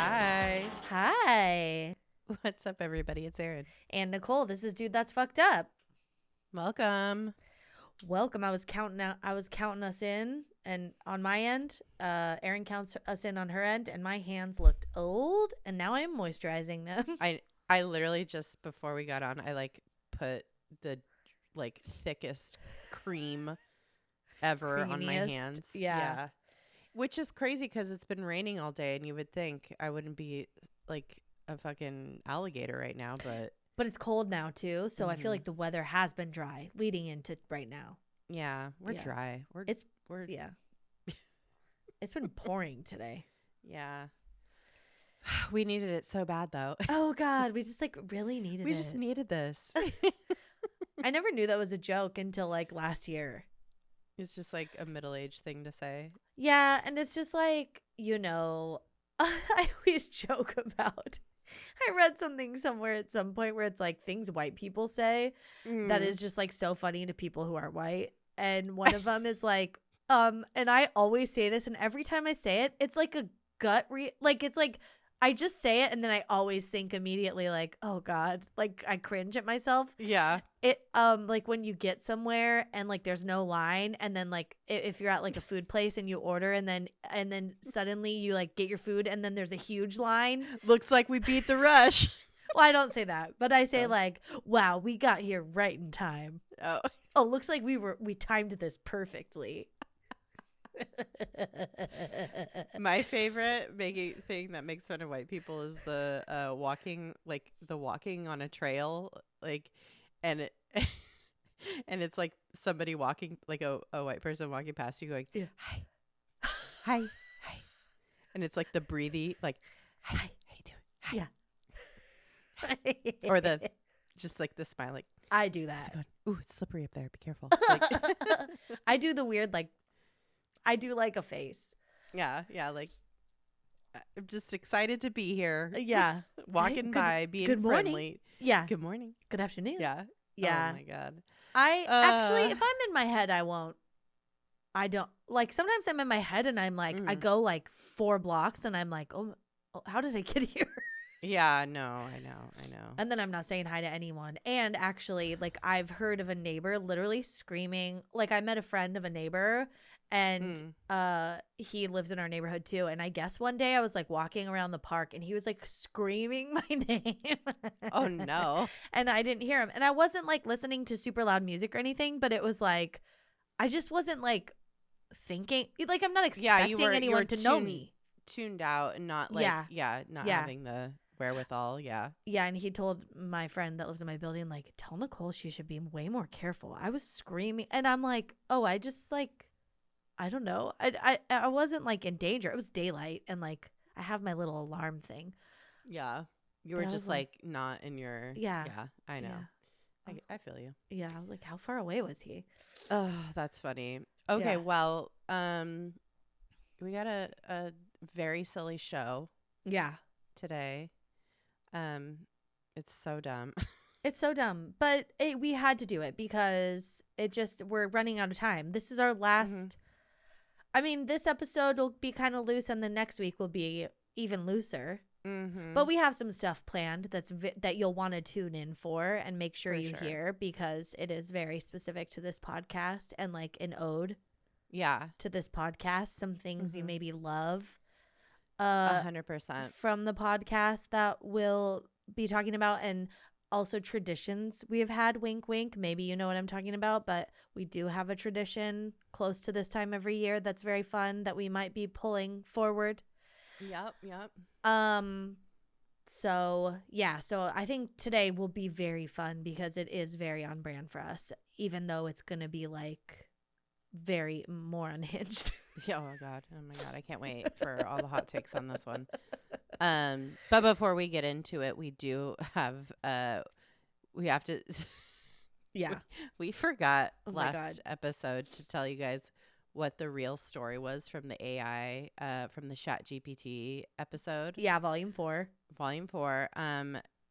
Hi. Hi. What's up, everybody? It's Erin. And Nicole, this is Dude That's Fucked Up. Welcome. Welcome. I was counting us in, and on my end, Erin counts us in on her end, and my hands looked old, and now I'm moisturizing them. I literally just before we got on, I put the thickest cream ever on my hands. Yeah. Which is crazy because it's been raining all day, and you would think I wouldn't be like a fucking alligator right now, but it's cold now too, so I feel like the weather has been dry leading into right now. Yeah, we're dry. It's been pouring today. Yeah. We needed it so bad though. Oh God, we just really needed it. We just needed this. I never knew that was a joke until last year. It's just a middle-aged thing to say. Yeah, and it's just I always joke about. I read something somewhere at some point where it's things white people say that is just so funny to people who are white. And one of them is and I always say this, and every time I say it, it's a gut I just say it, and then I always think immediately oh God, I cringe at myself. Yeah. It when you get somewhere and there's no line, and then if you're at a food place and you order, and then suddenly you get your food, and then there's a huge line. Looks like we beat the rush. Well, I don't say that, but I say wow, we got here right in time. Oh, looks like we timed this perfectly. My favorite thing that makes fun of white people is the walking on a trail, and it's somebody walking, a white person walking past you going, hi, hi, hi, and it's the breathy hi, how you doing? Hi. Yeah. Or the just the smile, I do that. Going, ooh, it's slippery up there, be careful. I do the weird I do a face. Yeah. I'm just excited to be here. Yeah. Walking by, being good morning. friendly. Yeah. Good morning. Good afternoon. Yeah. Yeah. Oh my God. I actually, if I'm in my head, I don't sometimes I'm in my head and I'm I go 4 blocks and I'm oh, how did I get here? Yeah, no, I know. And then I'm not saying hi to anyone. And actually, I've heard of a neighbor literally screaming. I met a friend of a neighbor, and he lives in our neighborhood too. And I guess one day I was walking around the park, and he was screaming my name. Oh no. And I didn't hear him. And I wasn't listening to super loud music or anything, but it was I just wasn't thinking. I'm not expecting anyone to know me. Tuned out and not having the wherewithal. Yeah, and he told my friend that lives in my building tell Nicole she should be way more careful. I was screaming, and I'm oh, I just I don't know, I wasn't in danger. It was daylight, and I have my little alarm thing. Yeah, you were just not in your I know. Yeah. I feel you. Yeah, I was how far away was he? Oh, that's funny. Okay, well, we got a very silly show today. It's so dumb. It's so dumb, but we had to do it because we're running out of time. This is our last I mean, this episode will be kind of loose, and the next week will be even looser. But we have some stuff planned that you'll want to tune in for and make sure you hear, because it is very specific to this podcast and an ode to this podcast. Some things you maybe love 100% from the podcast that we'll be talking about, and also traditions we have had. Wink wink, maybe you know what I'm talking about, but we do have a tradition close to this time every year that's very fun that we might be pulling forward. Yep. So I think today will be very fun because it is very on brand for us, even though it's gonna be very more unhinged. Oh my god, I can't wait for all the hot takes on this one. But before we get into it, we do have we have to we forgot last epised to tell you guys what the real story was from the AI from the ChatGPT episode. Yeah, volume 4.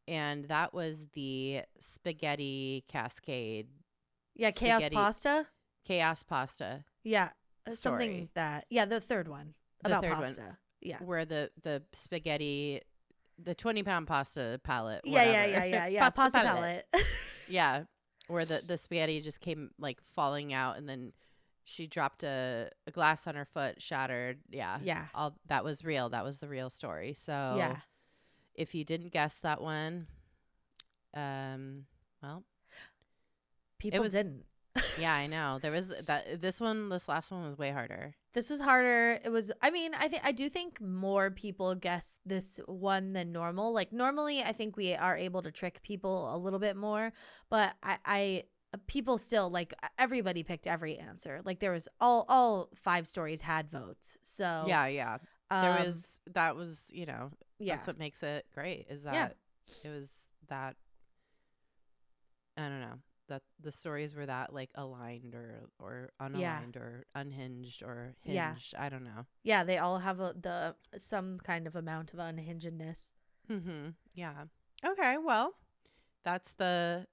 And that was the spaghetti cascade. Yeah, chaos pasta. Chaos pasta. Yeah, something that. Yeah, the third one about pasta. Yeah. Where the spaghetti, the 20-pound pasta palette. Yeah. Pasta palette. Yeah. Where the spaghetti just came like falling out, and then she dropped a glass on her foot, shattered. Yeah. Yeah. All that was real. That was the real story. So Yeah. if you didn't guess that one, well, People didn't. Yeah, I know. There was that. This last one was way harder. This was harder. It was. I mean, I do think more people guess this one than normal. Like normally, I think we are able to trick people a little bit more, but I people still like everybody picked every answer. Like there was all 5 stories had votes. So Yeah. There was that was that's what makes it great is that it was that I don't know. That the stories were that like aligned or unaligned or unhinged or hinged. I don't know. Yeah, they all have some kind of amount of unhingedness. Yeah. Okay. Well, that's the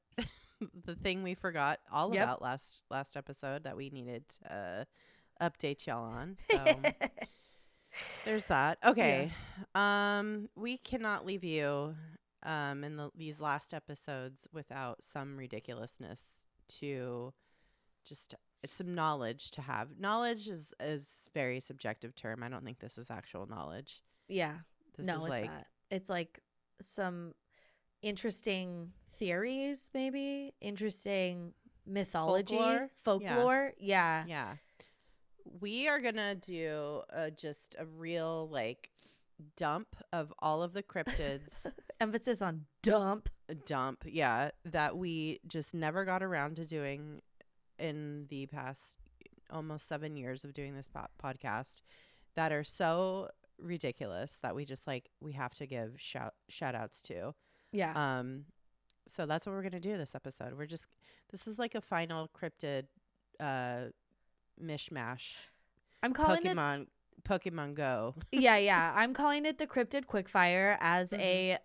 the thing we forgot all about last episode that we needed to update y'all on. So there's that. Okay. Yeah. We cannot leave you in these last episodes without some ridiculousness to just some knowledge to have. Knowledge is very subjective term. I don't think this is actual knowledge. Yeah. It's not. It's like some interesting theories, maybe interesting mythology, folklore. Yeah. We are gonna do just a real like dump of all of the cryptids. Emphasis on dump. Yeah, that we just never got around to doing in the past almost 7 years of doing this podcast, that are so ridiculous that we just like we have to give shout outs to. Yeah. So that's what we're gonna do this episode. This is like a final cryptid mishmash. I'm calling Pokemon Go. Yeah. I'm calling it the Cryptid Quickfire as a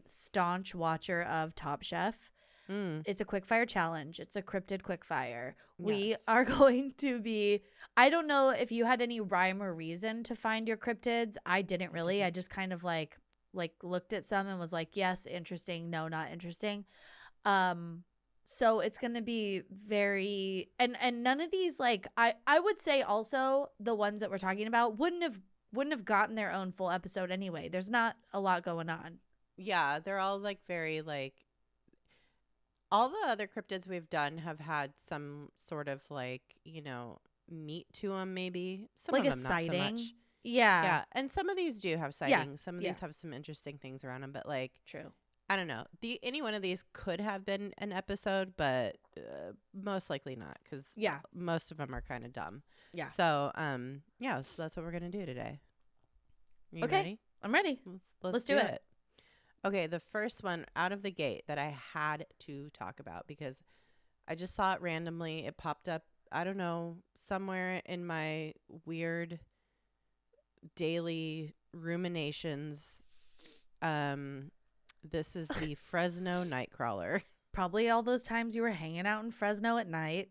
staunch watcher of Top Chef. It's a quickfire challenge. It's a Cryptid Quickfire. Yes. We are going to be, I don't know if you had any rhyme or reason to find your cryptids. I didn't really. I just kind of like looked at some and was like, yes, interesting. No, not interesting. So it's going to be very, and none of these, like, I would say also the ones that we're talking about wouldn't have gotten their own full episode anyway. There's not a lot going on. Yeah. They're all like very like, all the other cryptids we've done have had some sort of like, meat to them maybe. Some like of a them sighting. Not so much. Yeah. Yeah. And some of these do have sightings. Some of these have some interesting things around them, but like. True. I don't know. Any one of these could have been an episode, but most likely not, because most of them are kind of dumb. Yeah. So so that's what we're gonna do today. Are you ready? I'm ready. Let's do it. Okay, the first one out of the gate that I had to talk about because I just saw it randomly. It popped up, I don't know, somewhere in my weird daily ruminations. This is the Fresno Nightcrawler. Probably all those times you were hanging out in Fresno at night.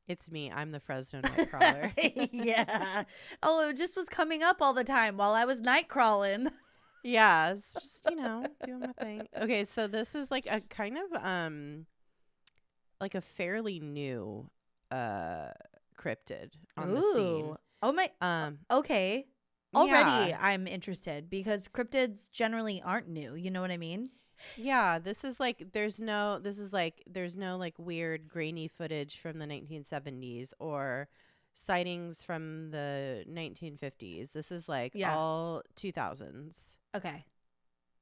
It's me. I'm the Fresno Nightcrawler. Yeah. Oh, it just was coming up all the time while I was night crawling. Yeah, it's just, doing my thing. Okay, so this is like a kind of like a fairly new cryptid on the scene. Oh my okay. Already I'm interested because cryptids generally aren't new, you know what I mean? Yeah, this is like there's no like weird grainy footage from the 1970s or sightings from the 1950s. This is like all 2000s. Okay.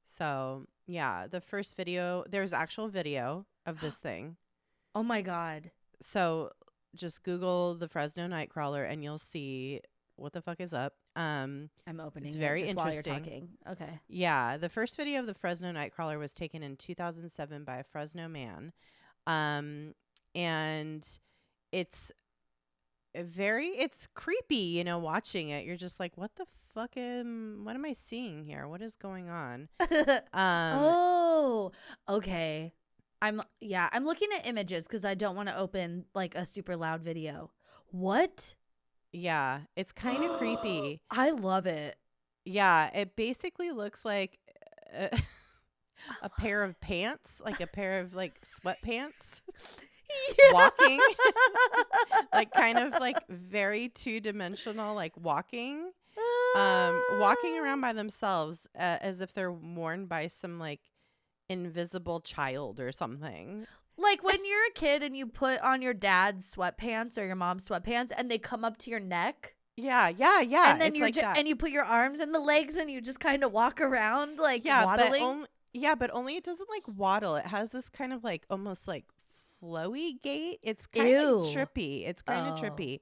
So, yeah, the first video, there's actual video of this thing. Oh my God. So, just Google the Fresno Nightcrawler and you'll see what the fuck is up. I'm opening it's very just interesting. While you're talking. Okay. Yeah, the first video of the Fresno Nightcrawler was taken in 2007 by a Fresno man. And it's creepy, watching it. You're just like, what the fuck what am I seeing here? What is going on? Oh, okay. I'm looking at images because I don't want to open like a super loud video. What? Yeah, it's kind of creepy. I love it. Yeah, it basically looks like a, a I pair of pants, like a pair of like sweatpants love walking, like kind of it. like very two-dimensional, like walking, walking Ah. around by themselves as if they're worn by some like invisible child or something. Like when you're a kid and you put on your dad's sweatpants or your mom's sweatpants and they come up to your neck. Yeah, yeah, yeah. And then It's you're like that. and you put your arms and the legs and you just kind of walk around like Yeah, waddling. but only it doesn't like waddle. It has this kind of like almost like flowy gait. It's kind Ew. of trippy. It's kind of Oh. trippy.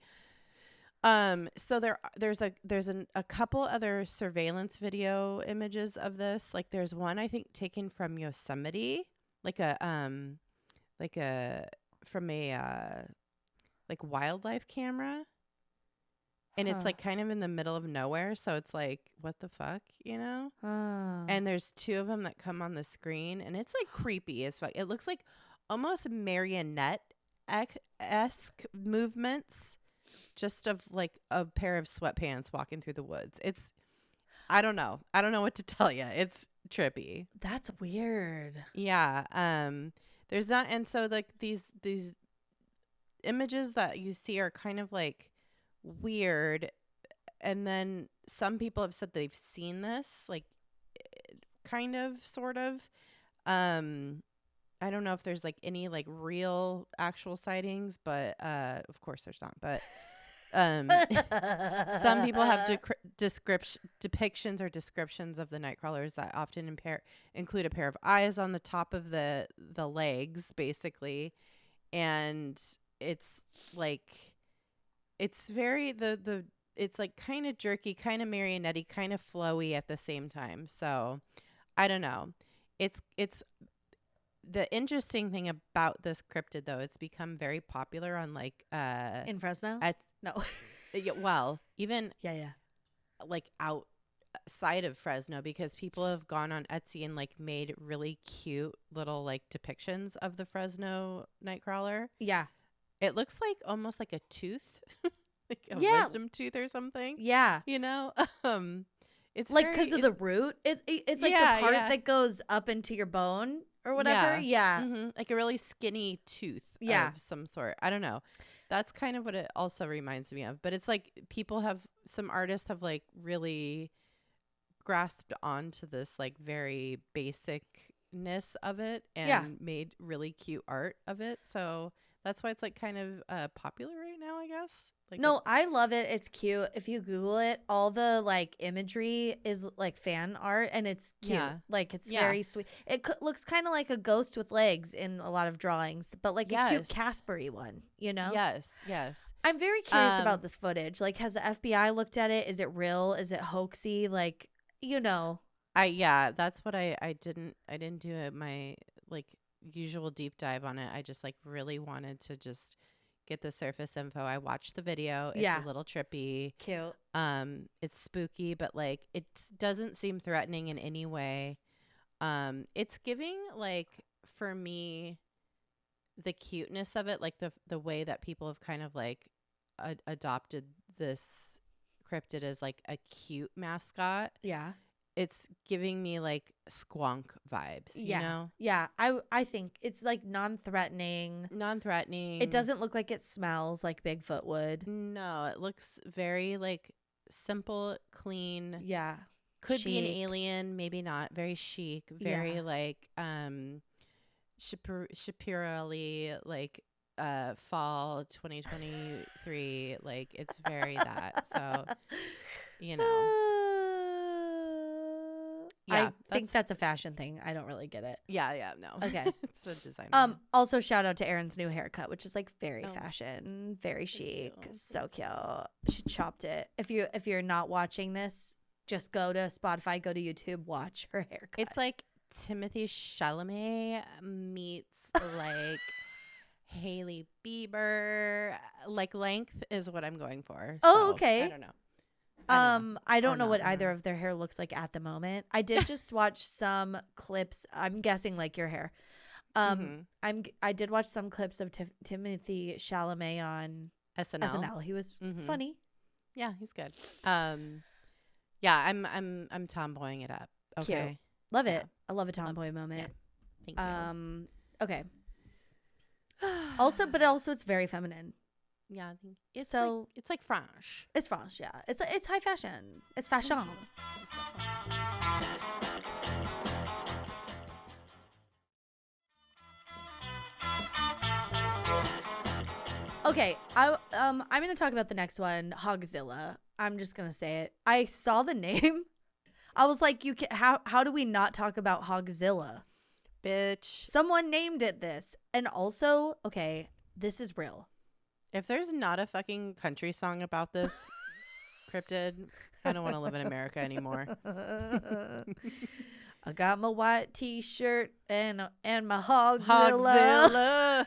So there's a couple other surveillance video images of this. Like there's one I think taken from Yosemite, like a from a like wildlife camera. And it's Huh. like kind of in the middle of nowhere, so it's like what the fuck, you know? Oh. And there's two of them that come on the screen, and it's like creepy as fuck. It looks like almost marionette-esque movements, just of like a pair of sweatpants walking through the woods. It's, I don't know what to tell you. It's trippy. That's weird. Yeah. There's not, and so like these images that you see are kind of like weird, and then some people have said they've seen this, like kind of sort of. I don't know if there's like any like real actual sightings, but of course there's not, but some people have depictions or descriptions of the nightcrawlers that often include a pair of eyes on the top of the legs, basically, and it's like it's very it's like kind of jerky, kind of marionette-y, kind of flowy at the same time. So I don't know. It's the interesting thing about this cryptid though, it's become very popular on like In Fresno? No. yeah, well, even Yeah. like outside of Fresno, because people have gone on Etsy and like made really cute little like depictions of the Fresno Nightcrawler. Yeah. It looks like almost like a tooth, like a Yeah. wisdom tooth or something. Yeah. You know, it's Like because of the root. It's like Yeah, the part yeah. that goes up into your bone or whatever. Yeah. like a really skinny tooth Yeah. of some sort. I don't know. That's kind of what it also reminds me of. But it's like some artists have like really grasped onto this like very basicness of it and Yeah. made really cute art of it. So that's why it's like kind of popular right now, I guess. Like No, I love it. It's cute. If you Google it, all the like imagery is like fan art and it's cute. Yeah. Like it's Yeah. very sweet. It looks kind of like a ghost with legs in a lot of drawings, but like a cute Yes. Casper-y one, you know? Yes. I'm very curious about this footage. Like, has the FBI looked at it? Is it real? Is it hoaxy? Like, you know. That's what I didn't do my like usual deep dive on it. I just like really wanted to just get the surface info. I watched the video. It's Yeah. a little trippy. Cute. It's spooky, but like it doesn't seem threatening in any way. It's giving like for me the cuteness of it, like the way that people have kind of like adopted this cryptid as like a cute mascot. Yeah. It's giving me like squonk vibes, you know? Yeah. I think it's like non-threatening. Non-threatening. It doesn't look like it smells like Bigfoot would. No, it looks very like simple, clean. Yeah. Could be an Chic. alien, maybe not. Very chic, very Yeah. like Shapiro-ly, like fall 2023. Like it's very that. So, you know. Yeah, I think that's a fashion thing. I don't really get it. Yeah, no. Okay. It's a designer. Also shout out to Erin's new haircut, which is like very Oh. fashion, very chic, you. so cute. She chopped it. If you're not watching this, just go to Spotify, go to YouTube, watch her haircut. It's like Timothy Chalamet meets like Hailey Bieber. Like length is what I'm going for. Oh, So, okay. I don't know. I don't Or know what not, I don't either know. of their hair looks like at the moment. I did just watch some clips. I'm guessing like your hair. I did watch some clips of Timothy Chalamet on SNL. SNL. He was Mhm. funny. Yeah, he's good. Yeah, I'm tomboying it up. Okay. Cute. Love Yeah. it. I love a tomboy moment. Thank you. Okay. Also it's very feminine. Yeah, I think it's So- like, it's like French. It's French, yeah. It's high fashion. It's fashion. It's fashion. Okay, I'm gonna talk about the next one, Hogzilla. I'm just gonna say it. I saw the name. I was like, how do we not talk about Hogzilla? Bitch. Someone named it this, and also, okay, this is real. If there's not a fucking country song about this cryptid, I don't want to live in America anymore. I got my white T-shirt and my Hogzilla. Hogzilla.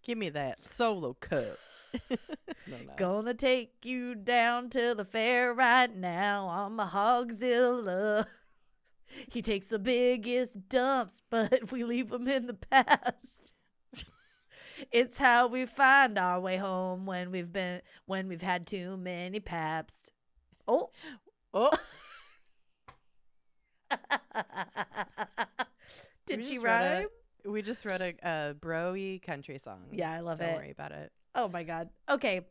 Give me that solo cup. No. Gonna take you down to the fair right now on my Hogzilla. He takes the biggest dumps, but we leave them in the past. It's how we find our way home when we've had too many paps. Oh. Did she rhyme? We just wrote a bro-y country song. Yeah, I love it. Don't worry about it. Oh my God. Okay.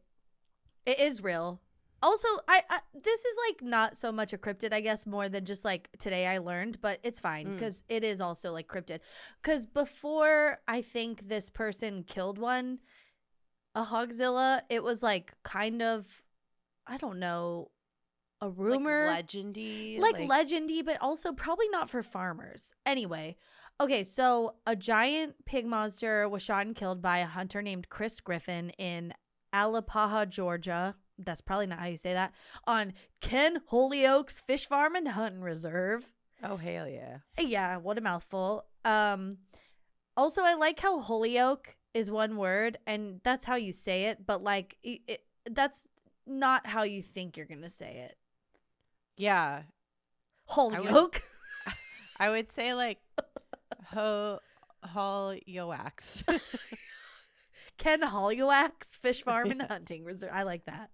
It is real. Also, I this is like not so much a cryptid, I guess, more than just like today I learned, but it's fine because it is also like cryptid. Because before I think this person killed one, a Hogzilla, it was like kind of, I don't know, a rumor. Like legendy. Like legendy, but also probably not for farmers. Anyway, okay, so a giant pig monster was shot and killed by a hunter named Chris Griffin in Alapaha, Georgia. That's probably not how you say that. On Ken Holyoke's Fish Farm and Hunting Reserve. Oh, hell yeah. Yeah, what a mouthful. Also, I like how Holyoke is one word, and that's how you say it, but like that's not how you think you're going to say it. Yeah. Holyoke. I would say like Holyoax. Ken Holyoax Fish Farm and Hunting Reserve. I like that.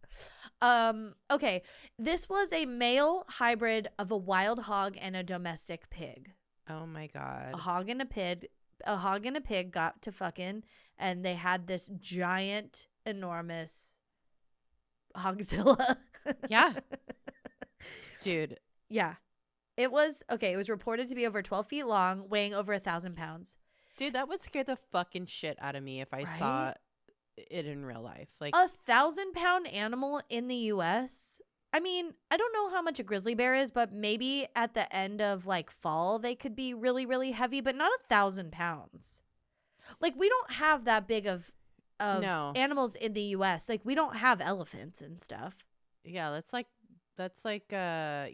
Okay. This was a male hybrid of a wild hog and a domestic pig. Oh my God. A hog and a pig got to fucking, and they had this giant, enormous Hogzilla. Yeah. Dude. Yeah. It was reported to be over 12 feet long, weighing over 1,000 pounds. Dude, that would scare the fucking shit out of me if I saw it in real life. Like 1,000-pound animal in the U.S. I mean, I don't know how much a grizzly bear is, but maybe at the end of like fall they could be really, really heavy, but not 1,000 pounds. Like we don't have that big of animals in the U.S. Like we don't have elephants and stuff. Yeah, it's like it's like a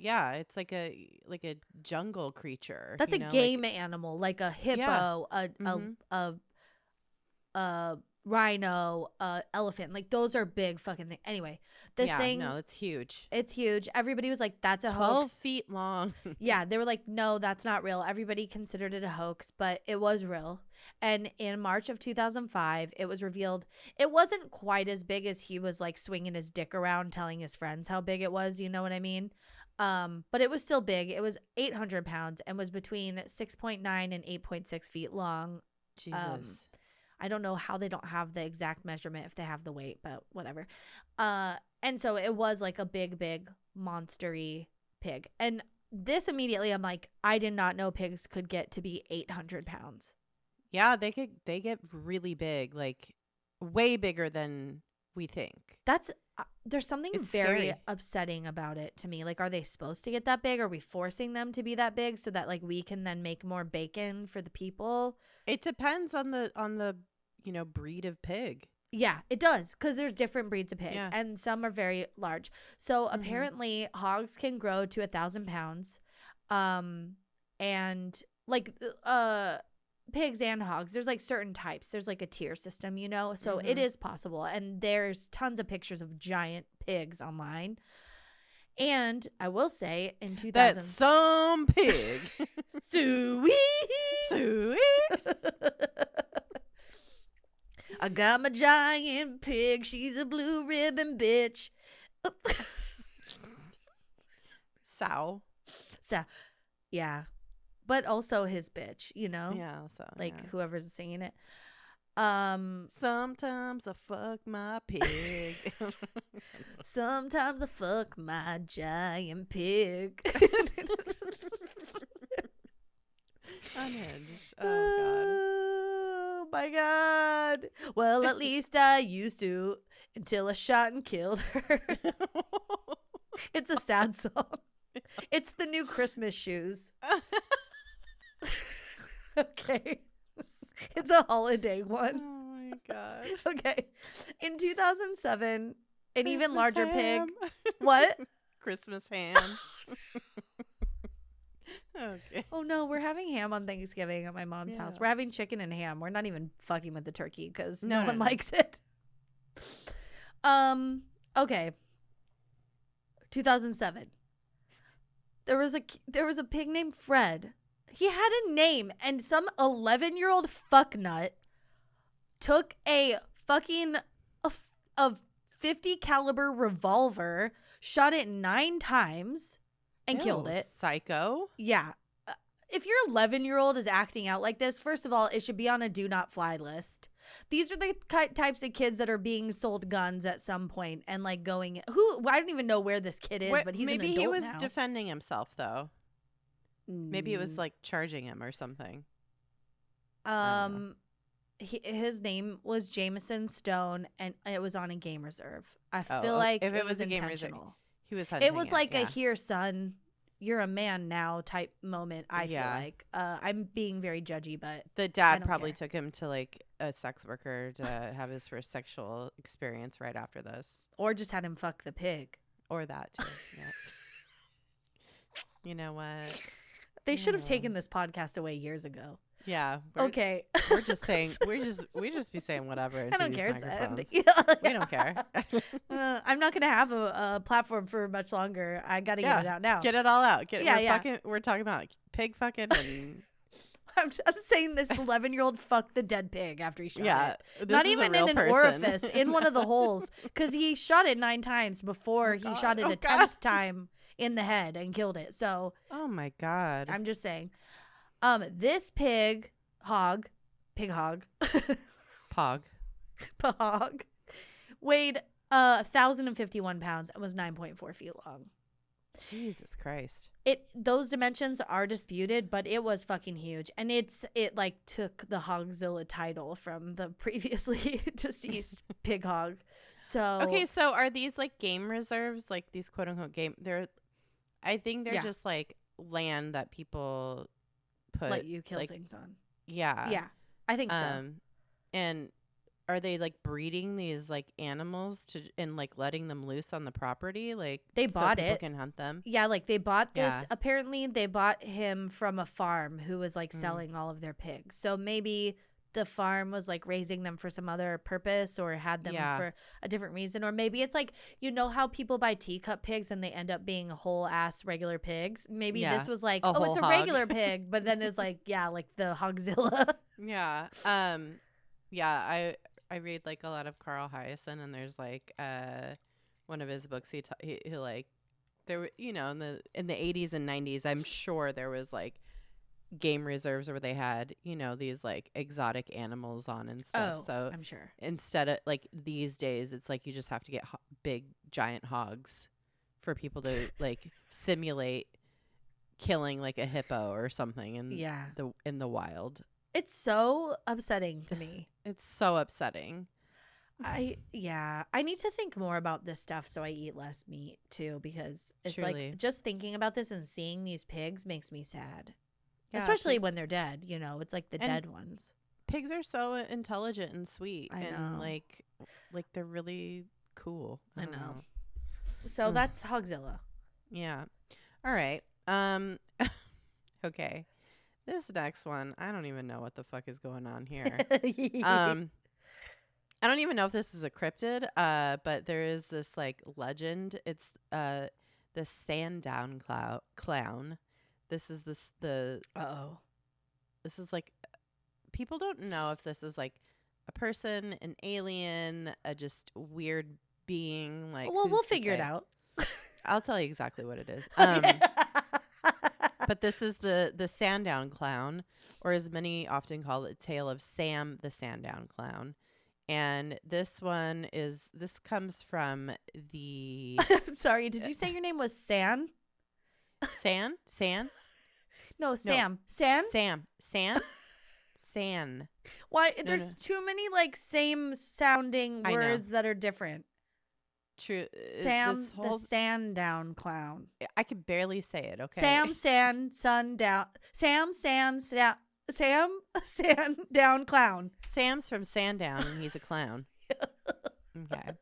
jungle creature. That's a game animal, like a hippo, a rhino, elephant. Like those are big fucking things. Anyway, this thing, no, it's huge. It's huge. Everybody was like, "That's a 12 hoax." feet long. Yeah, they were like, "No, that's not real." Everybody considered it a hoax, but it was real. And in March of 2005, it was revealed it wasn't quite as big as he was like swinging his dick around telling his friends how big it was, you know what I mean? But it was still big. It was 800 pounds and was between 6.9 and 8.6 feet long. Jesus. I don't know how they don't have the exact measurement if they have the weight, but whatever. And so it was like a big monstery pig. And this immediately, I'm like, I did not know pigs could get to be 800 pounds. Yeah, they get really big, like way bigger than we think. That's there's something very scary. upsetting about it to me. Like, are they supposed to get that big? Are we forcing them to be that big so that like we can then make more bacon for the people? It depends on the breed of pig. Yeah, it does, because there's different breeds of pig, Yeah. and some are very large. So apparently, hogs can grow to 1,000 pounds, and like pigs and hogs. There's like certain types. There's like a tier system, So it is possible, and there's tons of pictures of giant pigs online. And I will say, in 2000, That's some pig. Sweet. I got my giant pig. She's a blue ribbon bitch. Saul. So, yeah. But also his bitch, Yeah. So whoever's singing it. Sometimes I fuck my pig. Sometimes I fuck my giant pig. Unhinged. Oh my god. Well, at least I used to until I shot and killed her. It's a sad song. It's the new Christmas shoes. Okay. It's a holiday one. Oh my god. Okay. In 2007, an even Christmas larger ham. pig. What? Christmas ham. Okay. Oh no, we're having ham on Thanksgiving at my mom's house. We're having chicken and ham. We're not even fucking with the turkey because no one likes it. Okay. 2007. There was a pig named Fred. He had a name, and some 11-year-old fucknut took a fucking a 50 caliber revolver, shot it 9 times, and killed it. Psycho. Yeah. If your 11-year-old is acting out like this, first of all, it should be on a do not fly list. These are the types of kids that are being sold guns at some point and like going. I don't even know where this kid is, but he's an adult now. Maybe he was defending himself though. Maybe it was like charging him or something. His name was Jameson Stone, and it was on a game reserve. I feel like if it was a game reserve, he was hunting. It was like a "here, son, you're a man now" type moment. I feel like I'm being very judgy, but the dad probably took him to like a sex worker to have his first sexual experience right after this, or just had him fuck the pig, or that too. Yeah. You know what? They should have taken this podcast away years ago. Yeah. Okay. We're just saying. We just be saying whatever. I don't care. We don't care. I'm not gonna have a platform for much longer. I gotta get it out now. Get it all out. We're talking about pig fucking. And I'm saying this 11-year-old fucked the dead pig after he shot it. Not even in an person. orifice, in one of the holes, because he shot it 9 times before he shot it a 10th time in the head and killed it. So. Oh my god. I'm just saying. This pig hog, Pog, weighed 1,051 pounds and was 9.4 feet long. Jesus Christ! Those dimensions are disputed, but it was fucking huge, and it like took the Hogzilla title from the previously deceased pig hog. So okay, so are these like game reserves, like these quote unquote game? I think they're just like land that people let you kill things on. Yeah, I think so. And are they like breeding these like animals and like letting them loose on the property? Like they bought people it. Can hunt them. Yeah, like they bought this. Yeah. Apparently, they bought him from a farm who was like selling all of their pigs. So maybe the farm was like raising them for some other purpose or had them for a different reason. Or maybe it's like, you know how people buy teacup pigs and they end up being whole ass regular pigs? Maybe this was like, it's a regular pig, but then it's like, like the Hogzilla. Yeah. I read like a lot of Carl Hyacin, and there's like one of his books he like there, in the 80s and 90s, I'm sure there was like game reserves where they had these like exotic animals on and stuff. So I'm sure instead of like these days, it's like you just have to get big giant hogs for people to like simulate killing like a hippo or something in the wild. It's so upsetting to me. It's so upsetting. I need to think more about this stuff so I eat less meat too, because it's like just thinking about this and seeing these pigs makes me sad. Yeah, especially when they're dead, it's like the dead ones. Pigs are so intelligent and sweet. I know. And like they're really cool. I know. So that's Hogzilla. Yeah. All right. Okay. This next one, I don't even know what the fuck is going on here. I don't even know if this is a cryptid, but there is this like legend. It's the Sandown Clown. This is this is like, people don't know if this is like a person, an alien, a just weird being. Like, Well, we'll who's to figure it say? out. I'll tell you exactly what it is. Okay. But this is the Sandown Clown, or as many often call it, Tale of Sam the Sandown Clown. And this comes from the I'm sorry. Did you say your name was San? San? No, No. Sam. San? San. Why? No, There's no. too many like same sounding I know. words that are different. True. Sam This the whole, Sandown Clown. I could barely say it, okay? Sam Sandown. Sam Sandown Clown. Sam's from Sandown and he's a clown. Okay.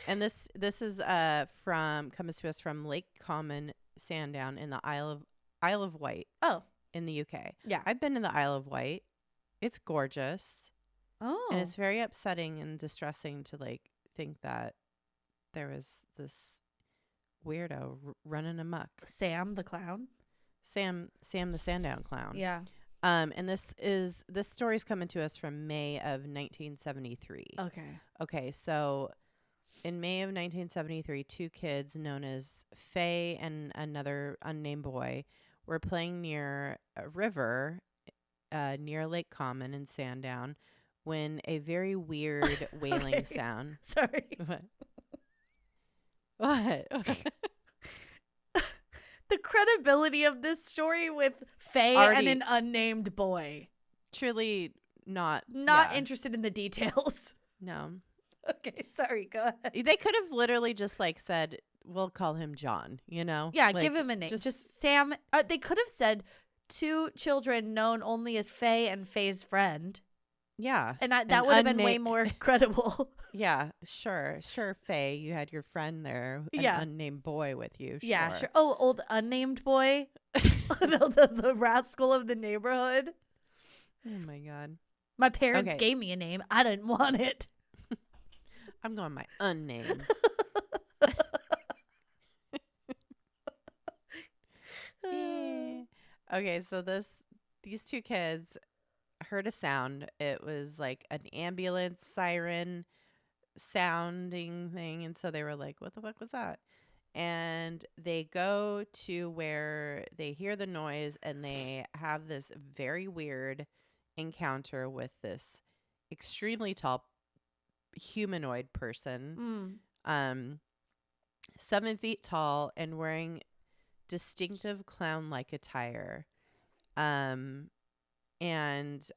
And this is comes to us from Lake Common, Sandown in the Isle of Wight. Oh. In the UK. Yeah. I've been in the Isle of Wight. It's gorgeous. Oh. And it's very upsetting and distressing to like think that there was this weirdo running amok. Sam the Clown. Sam the Sandown Clown. Yeah. And this story's coming to us from May of 1973. Okay. Okay, so in May of 1973, two kids known as Faye and another unnamed boy were playing near a river near Lake Common in Sandown when a very weird wailing sound. Sorry. What? The credibility of this story with Faye and an unnamed boy. Truly not Interested in the details. No. Okay, sorry, go ahead. They could have literally just like said, we'll call him John, you know? Yeah, like, give him a name. Just Sam. They could have said two children known only as Faye and Faye's friend. Yeah. And that would have been way more credible. Yeah, sure, Faye. You had your friend there, an unnamed boy with you. Sure. Yeah, sure. Oh, old unnamed boy, the rascal of the neighborhood. Oh my God. My parents gave me a name. I didn't want it. I'm going my unnamed. Okay, so these two kids heard a sound. It was like an ambulance siren sounding thing, and so they were like, what the fuck was that? And they go to where they hear the noise, and they have this very weird encounter with this extremely tall humanoid person, 7 feet tall and wearing distinctive clown-like attire. And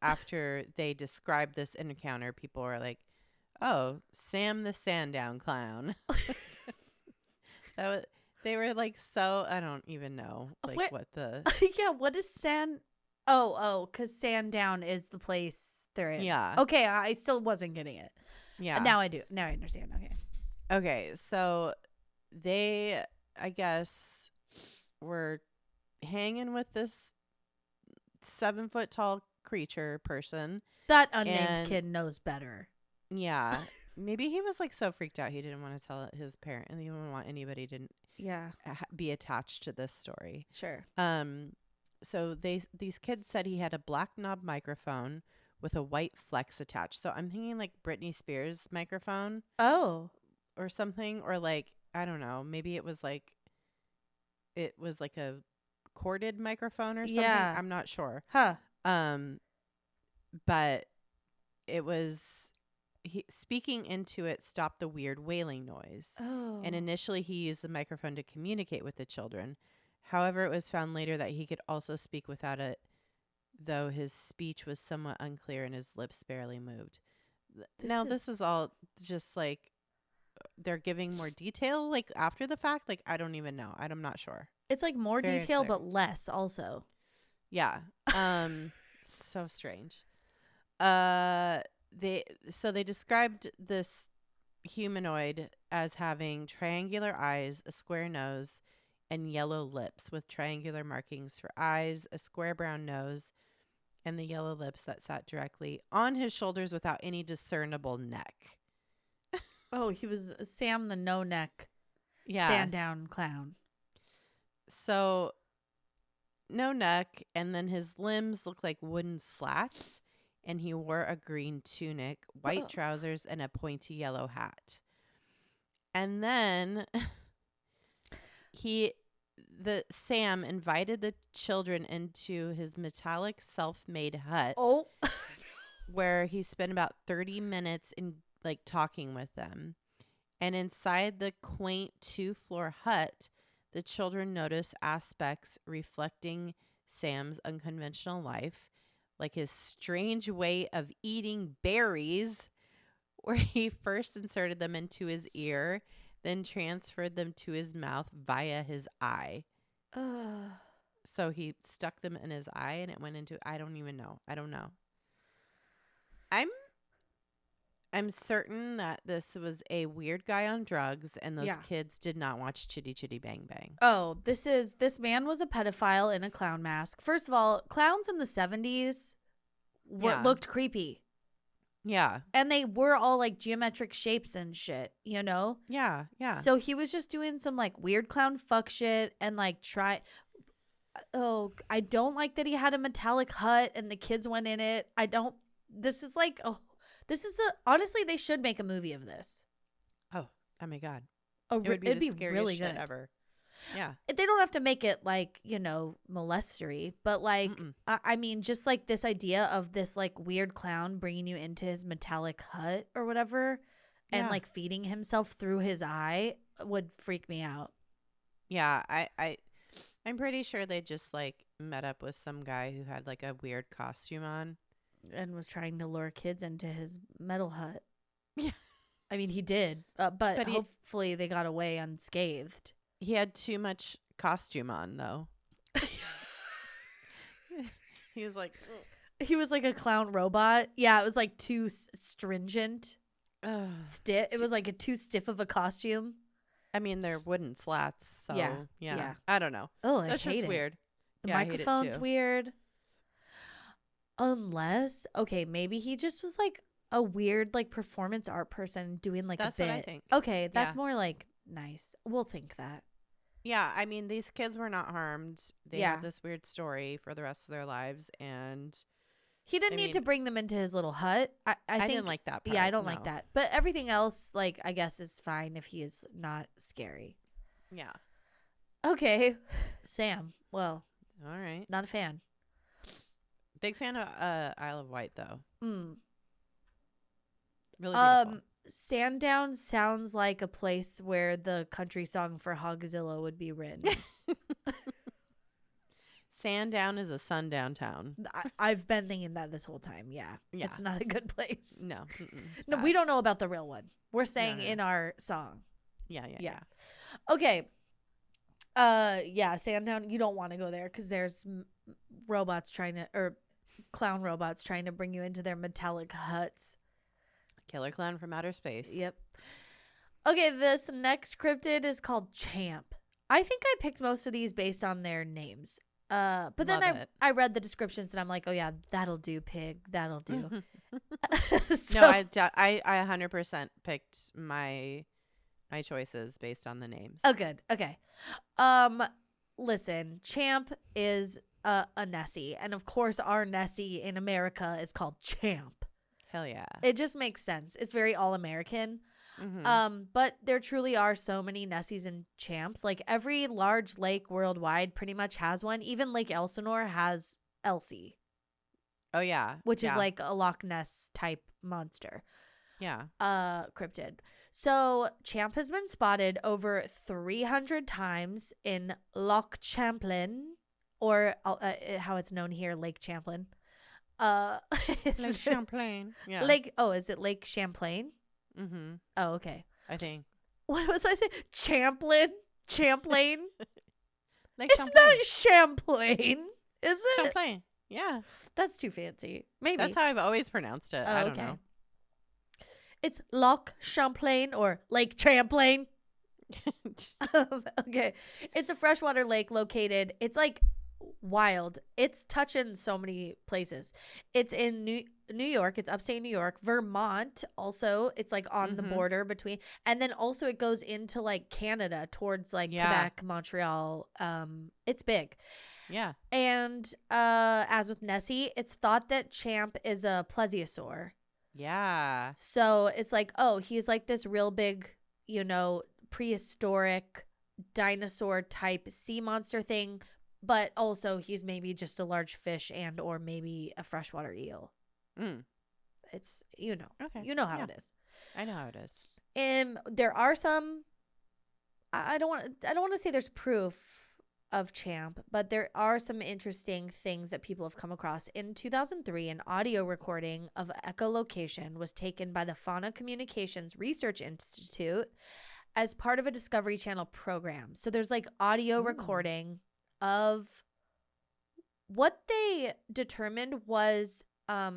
after they described this encounter, people were like, "Oh, Sam the Sandown Clown." They were like, so I don't even know what the yeah, what is because Sandown is the place they're in. Yeah. Okay, I still wasn't getting it. Yeah. Now I do. Now I understand. Okay, so they, I guess, were hanging with this 7 foot tall creature person. That unnamed kid knows better. Yeah. Maybe he was like so freaked out he didn't want to tell his parent, and he didn't want anybody to be attached to this story. Sure. So these kids said he had a black knob microphone with a white flex attached. So I'm thinking like Britney Spears microphone. Oh. Or something, or like, I don't know, maybe it was like a corded microphone or something. Yeah. I'm not sure. Huh. But it was speaking into it stopped the weird wailing noise. Oh. And initially he used the microphone to communicate with the children. However, it was found later that he could also speak without it, though his speech was somewhat unclear and his lips barely moved. This is all just like they're giving more detail like after the fact. Like, I don't even know. I'm not sure. It's like more very detail, but less also. Yeah. So strange. They described this humanoid as having triangular eyes, a square nose, and yellow lips with triangular markings for eyes, a square brown nose, and the yellow lips that sat directly on his shoulders without any discernible neck. Oh, he was Sam the no neck Sandown Clown. So no neck, and then his limbs look like wooden slats, and he wore a green tunic, white trousers, and a pointy yellow hat. And then Sam invited the children into his metallic self-made hut. Oh. Where he spent about 30 minutes in like talking with them. And inside the quaint 2-floor hut, the children noticed aspects reflecting Sam's unconventional life, like his strange way of eating berries, where he first inserted them into his ear, then transferred them to his mouth via his eye. So he stuck them in his eye and it went into, I don't know. I'm certain that this was a weird guy on drugs and those kids did not watch Chitty Chitty Bang Bang. Oh, this man was a pedophile in a clown mask. First of all, clowns in the 70s looked creepy. Yeah. And they were all like geometric shapes and shit, you know? Yeah, yeah. So he was just doing some like weird clown fuck shit and like I don't like that he had a metallic hut and the kids went in it. Honestly, they should make a movie of this. Oh my God. It would be the scariest really shit ever. Yeah. They don't have to make it like, molestery, but like, I mean, just like this idea of this like weird clown bringing you into his metallic hut or whatever and like feeding himself through his eye would freak me out. Yeah. I'm pretty sure they just like met up with some guy who had like a weird costume on. And was trying to lure kids into his metal hut. Yeah. I mean, he did. But hopefully they got away unscathed. He had too much costume on, though. He was like... He was like a clown robot. Yeah, it was like too stringent. Stiff. It was like too stiff of a costume. I mean, they're wooden slats, so... Yeah. I don't know. Oh, I that hate shit's it. weird. The microphone's weird. Unless, okay, maybe he just was like a weird like performance art person doing like that's a bit. What I think. Okay, that's more like nice. We'll think that. Yeah, I mean, these kids were not harmed. They had this weird story for the rest of their lives, and he didn't need to bring them into his little hut. I think, didn't like that part. Yeah, I don't like that. But everything else, like, I guess is fine if he is not scary. Yeah. Okay, Sam. Well, all right. Not a fan. Big fan of Isle of Wight, though. Really beautiful. Sandown sounds like a place where the country song for Hogzilla would be written. Sandown is a sundown town. I've been thinking that this whole time. Yeah. It's not a good place. No. No, we don't know about the real one. We're saying in our song. Yeah. Okay. Sandown, you don't want to go there because there's clown robots trying to bring you into their metallic huts. Killer clown from outer space. Yep. Okay, this next cryptid is called Champ. I think I picked most of these based on their names. But then I read the descriptions and I'm like, oh yeah, that'll do, pig. That'll do. No, I 100% picked my choices based on the names. Oh, good. Okay. Listen, Champ is a Nessie, and of course our Nessie in America is called Champ. Hell yeah. It just makes sense. It's very all-American. But there truly are so many Nessies and Champs. Like every large lake worldwide pretty much has one. Even Lake Elsinore has Elsie. Oh yeah. Which is like a Loch Ness type monster. Yeah. Cryptid. So Champ has been spotted over 300 times in Loch Champlain, or how it's known here, Lake Champlain. Lake Champlain. Yeah. Is it Lake Champlain? Mm-hmm. Oh, okay. I think. What was I saying? Champlain? Champlain? Lake it's not Champlain, is it? Champlain. Yeah. That's too fancy. Maybe. That's how I've always pronounced it. I don't know. It's Loch Champlain or Lake Champlain. Okay. It's a freshwater lake located. It's like wild. It's touching so many places. It's in New York. It's upstate New York. Vermont also. It's like on the border between. And then also it goes into like Canada towards like Quebec, Montreal. It's big. Yeah. And as with Nessie, it's thought that Champ is a plesiosaur. Yeah. So it's like, oh, he's like this real big, you know, prehistoric dinosaur type sea monster thing, but also he's maybe just a large fish and or maybe a freshwater eel. It's, you know, you know how it is. I know how it is. There are some, I don't want to say there's proof of Champ, but there are some interesting things that people have come across. In 2003, an audio recording of echolocation was taken by the Fauna Communications Research Institute as part of a Discovery Channel program. So there's like audio recording of what they determined was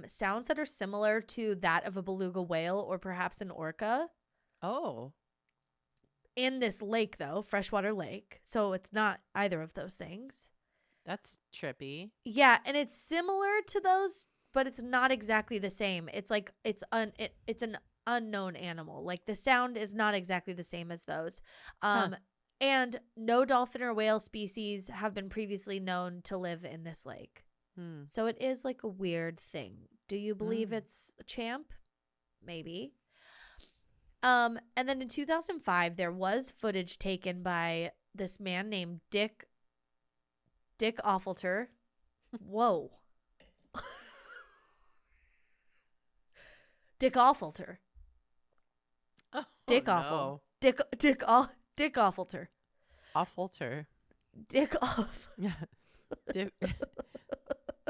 sounds that are similar to that of a beluga whale or perhaps an orca. Oh. In this lake, though, freshwater lake. So it's not either of those things. That's trippy. Yeah, and it's similar to those, but it's not exactly the same. It's like it's an unknown animal. Like the sound is not exactly the same as those. And no dolphin or whale species have been previously known to live in this lake. So it is like a weird thing. Do you believe it's a Champ? Maybe. And then in 2005, there was footage taken by this man named Dick Offalter. Whoa. Dick Offalter. Oh, Dick no. Offal. Dick Offalter. Offalter. Dick Off.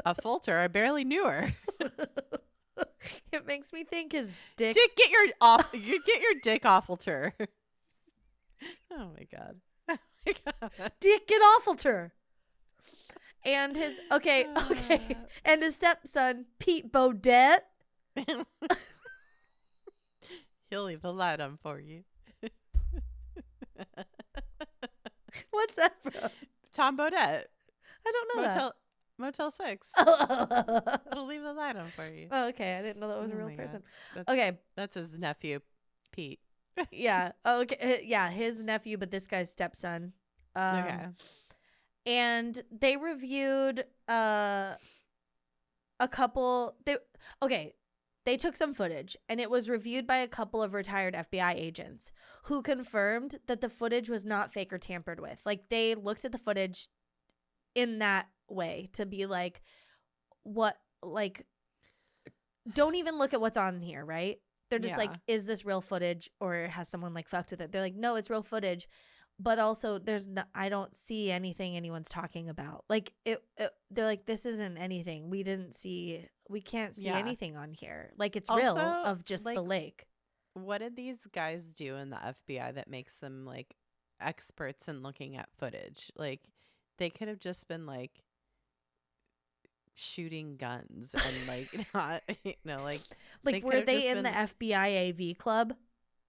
A Fulter. I barely knew her. It makes me think his dick. Dick, get your dick Offalter. Oh my god. Dick, get Offalter. And his okay. And his stepson, Pete Bodette. He'll leave the light on for you. What's that from? Tom Bodette. I don't know Motel 6. He'll leave the light on for you. Oh, okay. I didn't know that was a real person. Okay. That's his nephew, Pete. Yeah. Okay. Yeah, his nephew, but this guy's stepson. Okay. And they reviewed a couple. They took some footage, and it was reviewed by a couple of retired FBI agents who confirmed that the footage was not fake or tampered with. Like, they looked at the footage in that way to be like, what, like, don't even look at what's on here, right? They're just like, is this real footage or has someone like fucked with it? They're like, no, it's real footage. But also I don't see anything anyone's talking about. Like they're like, this isn't anything. We can't see anything on here. Like it's also, real of just like, the lake. What did these guys do in the FBI that makes them like experts in looking at footage? Like they could have just been like shooting guns and like not, you know, like were they in the FBI AV club?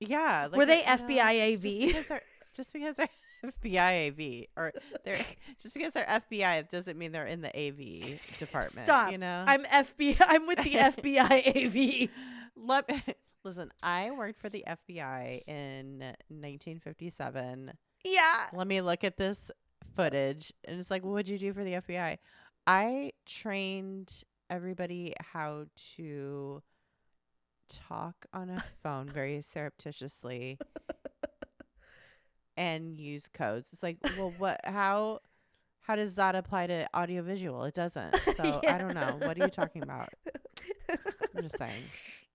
Yeah. Like, were they FBI AV? Just because they're FBI AV or they're just because they're FBI, it doesn't mean they're in the AV department. Stop. You know, I'm with the FBI AV. Listen, I worked for the FBI in 1957. Yeah. Let me look at this footage, and it's like, what would you do for the FBI? I trained everybody how to talk on a phone very surreptitiously. And use codes. It's like, well, how does that apply to audiovisual? It doesn't. So I don't know. What are you talking about? I'm just saying.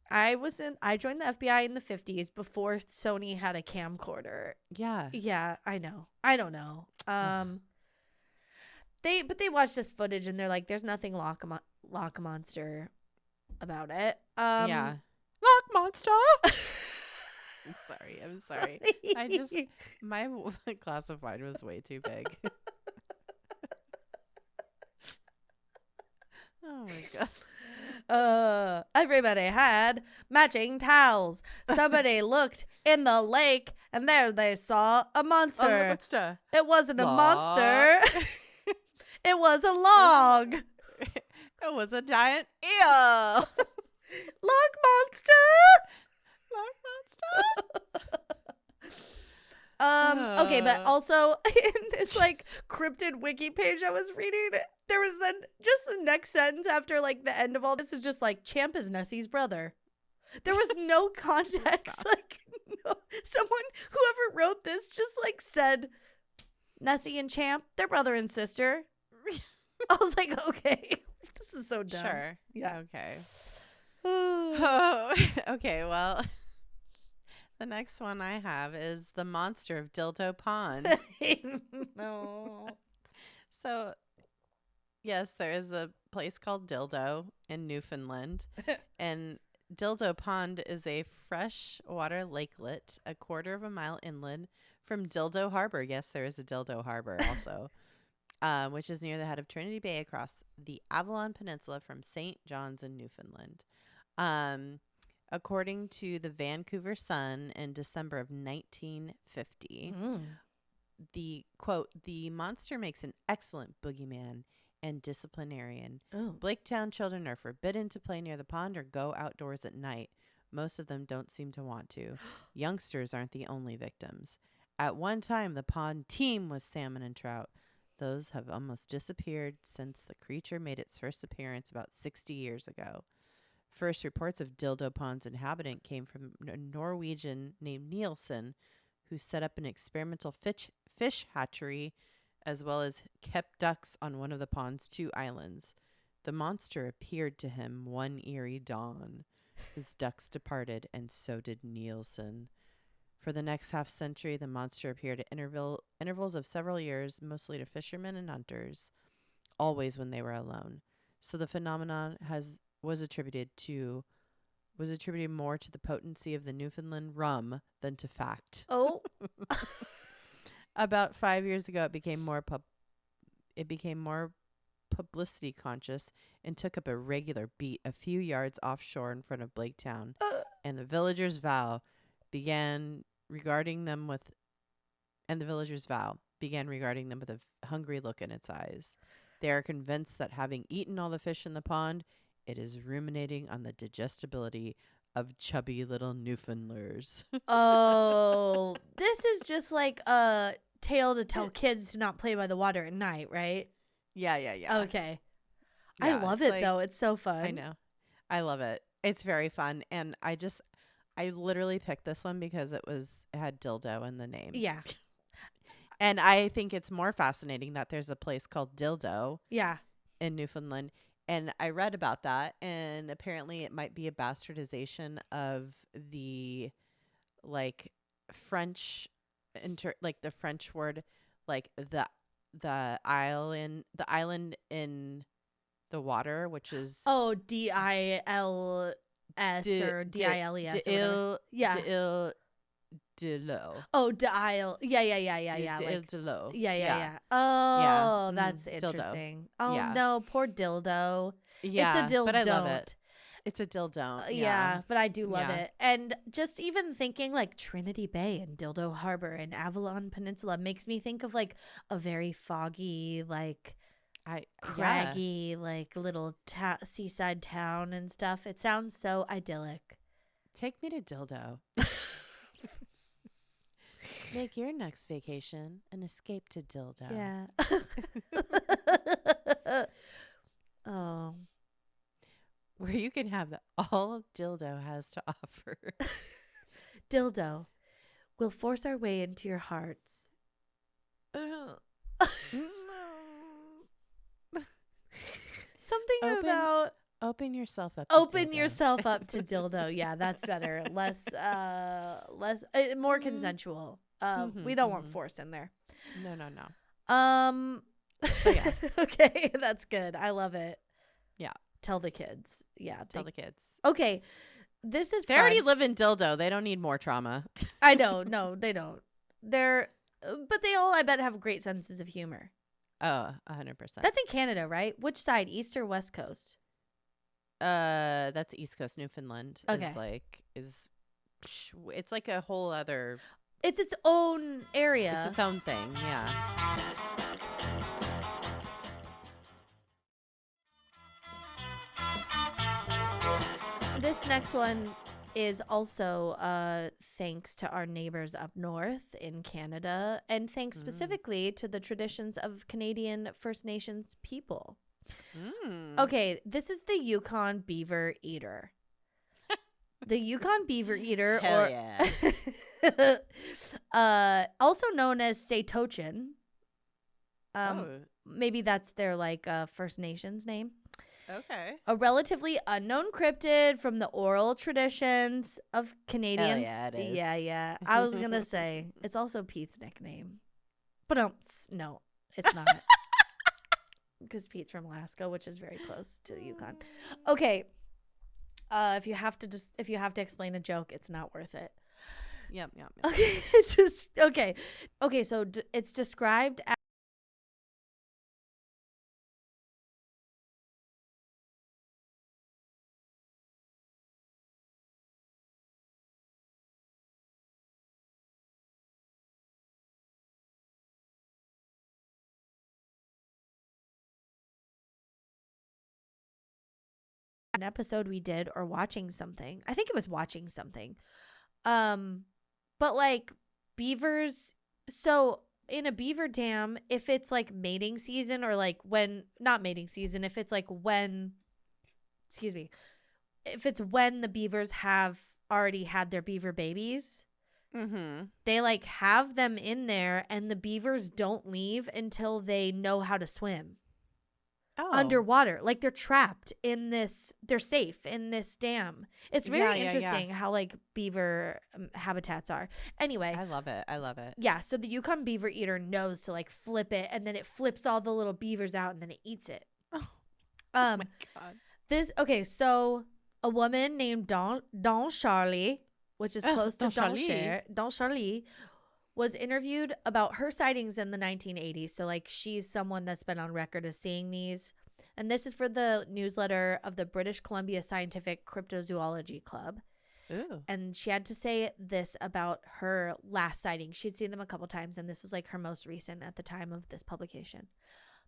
I joined the FBI in the 50s before Sony had a camcorder. Yeah. Yeah, I know. I don't know. They watched this footage and they're like, there's nothing lock monster about it. Yeah. Lock monster. I'm sorry. My glass of wine was way too big. Oh my god. Everybody had matching towels. Somebody looked in the lake and there they saw a monster. Monster. It wasn't a monster. It was a log. It was a giant eel. Log monster. Okay, but also in this like cryptid wiki page I was reading, there was then just the next sentence after like the end of all this is just like Champ is Nessie's brother. There was no context. Like someone, whoever wrote this, just like said Nessie and Champ, they're brother and sister. I was like, okay, this is so dumb. Sure. Yeah. Okay. Oh, okay. Well, the next one I have is the Monster of Dildo Pond. No. So, yes, there is a place called Dildo in Newfoundland, and Dildo Pond is a freshwater lakelet a quarter of a mile inland from Dildo Harbor. Yes, there is a Dildo Harbor also, which is near the head of Trinity Bay across the Avalon Peninsula from St. John's in Newfoundland. According to the Vancouver Sun in December of 1950, the quote, "The monster makes an excellent boogeyman and disciplinarian. Blaketown children are forbidden to play near the pond or go outdoors at night. Most of them don't seem to want to. Youngsters aren't the only victims. At one time, the pond teem was salmon and trout. Those have almost disappeared since the creature made its first appearance about 60 years ago. First reports of Dildo Pond's inhabitant came from a Norwegian named Nielsen, who set up an experimental fish hatchery as well as kept ducks on one of the pond's 2 islands. The monster appeared to him one eerie dawn. His ducks departed, and so did Nielsen. For the next half-century, the monster appeared at intervals of several years, mostly to fishermen and hunters, always when they were alone. So the phenomenon was attributed more to the potency of the Newfoundland rum than to fact. Oh. About 5 years ago, it became more publicity conscious and took up a regular beat a few yards offshore in front of Blaketown, and the villagers' vow began regarding them with a hungry look in its eyes. They are convinced that having eaten all the fish in the pond, it is ruminating on the digestibility of chubby little Newfoundlanders. Oh, this is just like a tale to tell kids to not play by the water at night, right? Yeah. Okay. Yeah, I love it, like, though. It's so fun. I know. I love it. It's very fun. And I literally picked this one because it had dildo in the name. Yeah. And I think it's more fascinating that there's a place called Dildo. Yeah. In Newfoundland. And I read about that, and apparently it might be a bastardization of the like French the French word, like the island in the water, which is DILS or DILES. Yeah. Dillo. Oh, dial. Yeah. Dillo. Yeah. Oh, Yeah. that's Dildo. interesting. Oh, Yeah. no, poor dildo. Yeah, It's a dildo. but I love it. It's a dildo. Yeah, but I do love Yeah. it. And just even thinking like Trinity Bay and Dildo Harbor and Avalon Peninsula makes me think of like a very foggy, like craggy, like little seaside town and stuff. It sounds so idyllic. Take me to Dildo. Make your next vacation an escape to Dildo. Yeah. Oh. Where you can have all Dildo has to offer. Dildo, we'll force our way into your hearts. Something about open yourself up. Open yourself up to dildo. Yeah, that's better. Less more consensual. We don't want force in there. No. So yeah. Okay, that's good. I love it. Yeah. Tell the kids. Yeah. Tell the kids. Okay. This is They fun. already live in dildo. They don't need more trauma. I know. No, they don't. But they all, I bet, have great senses of humor. Oh, 100%. That's in Canada, right? Which side? East or West Coast? That's East Coast. Newfoundland. Okay. It's like a whole other. It's its own area. It's its own thing. Yeah. This next one is also thanks to our neighbors up north in Canada, and thanks specifically to the traditions of Canadian First Nations people. Okay, this is the Yukon Beaver Eater. The Yukon Beaver Eater, Hell yeah. Also known as Setochin. Oh, Maybe that's their like First Nations name. okay. A relatively unknown cryptid from the oral traditions of Canadian. Hell yeah, it is. Yeah. I was gonna say it's also Pete's nickname, but no, it's not, because Pete's from Alaska, which is very close to the Yukon. Okay, if you have to explain a joke, it's not worth it. Yep. Okay, it's just okay. So it's described as an episode we did, or watching something. I think it was watching something. But like beavers, so in a beaver dam, if it's like mating season, or like not mating season, if it's like if it's when the beavers have already had their beaver babies, they like have them in there, and the beavers don't leave until they know how to swim. Underwater, like they're trapped in this, they're safe in this dam. It's very interesting how like beaver habitats are. Anyway, I love it. Yeah, so the Yukon Beaver Eater knows to like flip it, and then it flips all the little beavers out, and then it eats it. Oh my god. So a woman named Don Charlie, which is close to Don Charlie, was interviewed about her sightings in the 1980s. So like she's someone that's been on record as seeing these. And this is for the newsletter of the British Columbia Scientific Cryptozoology Club. Ooh. And she had to say this about her last sighting. She'd seen them a couple times, and this was like her most recent at the time of this publication.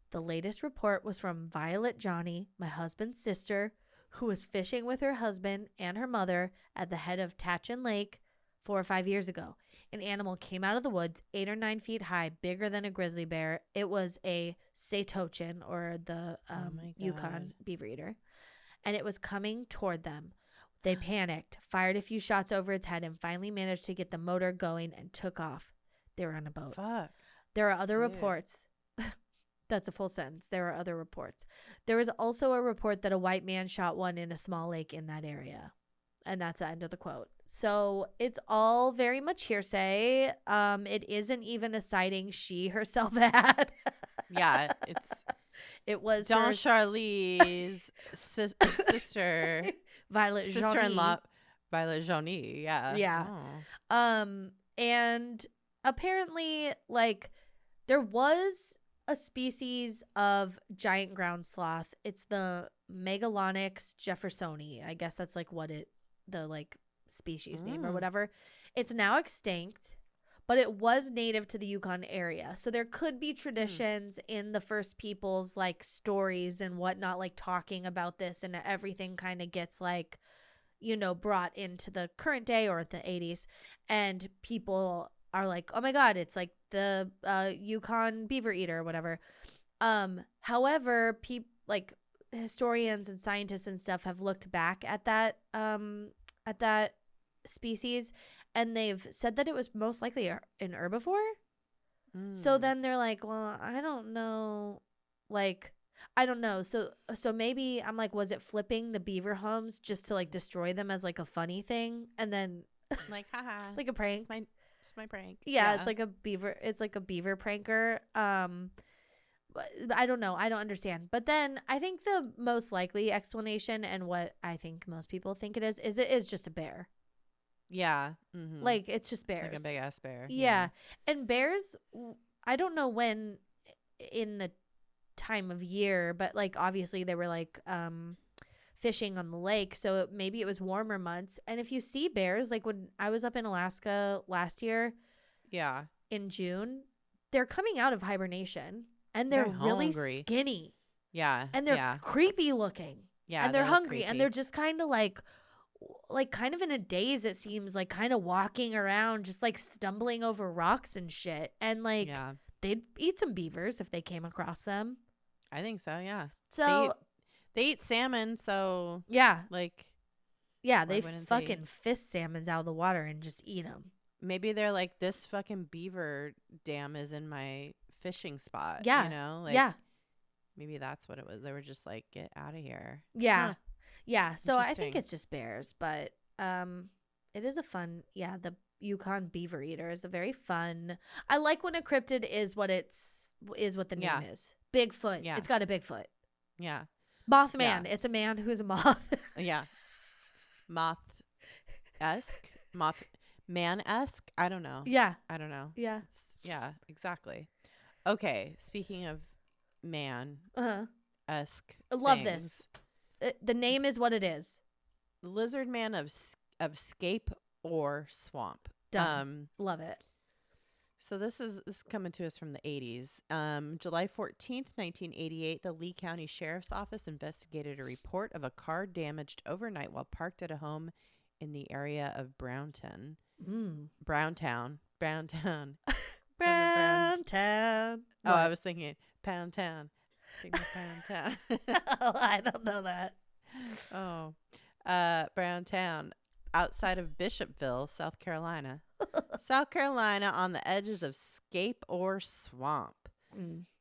The latest report was from Violet Johnny, my husband's sister, who was fishing with her husband and her mother at the head of Tachin Lake 4 or 5 years ago. An animal came out of the woods 8 or 9 feet high, bigger than a grizzly bear. It was a Setochin, or the Yukon Beaver Eater, and it was coming toward them. They panicked, fired a few shots over its head, and finally managed to get the motor going and took off. They were on a boat. Fuck. There are other reports. That's a full sentence. There are other reports. There was also a report that a white man shot one in a small lake in that area. And that's the end of the quote. So it's all very much hearsay. It isn't even a sighting she herself had. Yeah, it was Don Charlie's sister, Violet sister-in-law, Violet Johnny. Yeah. Oh. And apparently, like, there was a species of giant ground sloth. It's the Megalonyx jeffersoni. I guess that's like the like species name or whatever. It's now extinct, but it was native to the Yukon area. So there could be traditions in the first people's like stories and whatnot, like talking about this, and everything kind of gets like, brought into the current day or the 80s, and people are like, oh my god, it's like the Yukon Beaver Eater or whatever. However, like historians and scientists and stuff have looked back at that species, and they've said that it was most likely an herbivore. So then they're like, well, I don't know. So maybe I'm like, was it flipping the beaver hums just to like destroy them as like a funny thing, and then like, haha, like a prank? It's my prank. Yeah, it's like a beaver. It's like a beaver pranker. But I don't know. I don't understand. But then I think the most likely explanation, and what I think most people think it is just a bear. Yeah. Like, it's just bears. Like a big ass bear. Yeah. And bears, I don't know when in the time of year, but like obviously they were like fishing on the lake, so maybe it was warmer months. And if you see bears, like when I was up in Alaska last year, in June, they're coming out of hibernation, and they're really skinny. Yeah. And they're creepy looking. Yeah. And they're hungry, and they're just kind of like like kind of in a daze, it seems, like kind of walking around, just like stumbling over rocks and shit. And like Yeah. they'd eat some beavers if they came across them. I think so, yeah. So They eat salmon, so yeah, like yeah, why they wouldn't fucking fist salmons out of the water and just eat them. maybe they're like, this fucking beaver dam is in my fishing spot. Yeah. You know? Like, Yeah. maybe that's what it was. They were just like, get out of here. Yeah. Huh. Yeah. So I think Interesting. it's just bears, but it is a fun, the Yukon Beaver Eater is a very fun. I like when a cryptid is what the name Yeah. is. Bigfoot. Yeah. It's got a Bigfoot. Yeah. Mothman. Yeah. It's a man who's a moth. Yeah. Moth-esque? Man-esque? I don't know. Yeah. I don't know. Yeah. Yeah, exactly. Okay, speaking of man-esque I love this. The name is what it is. Lizard man of Scape or Swamp. Done. Love it. So this is coming to us from the 80s. July 14th, 1988, the Lee County Sheriff's Office investigated a report of a car damaged overnight while parked at a home in the area of Browntown. Browntown. Browntown. Oh, I was thinking Pound Town. Take me Pound Town. Oh, I don't know that. Oh, Browntown, outside of Bishopville, South Carolina. South Carolina, on the edges of Scape or Swamp.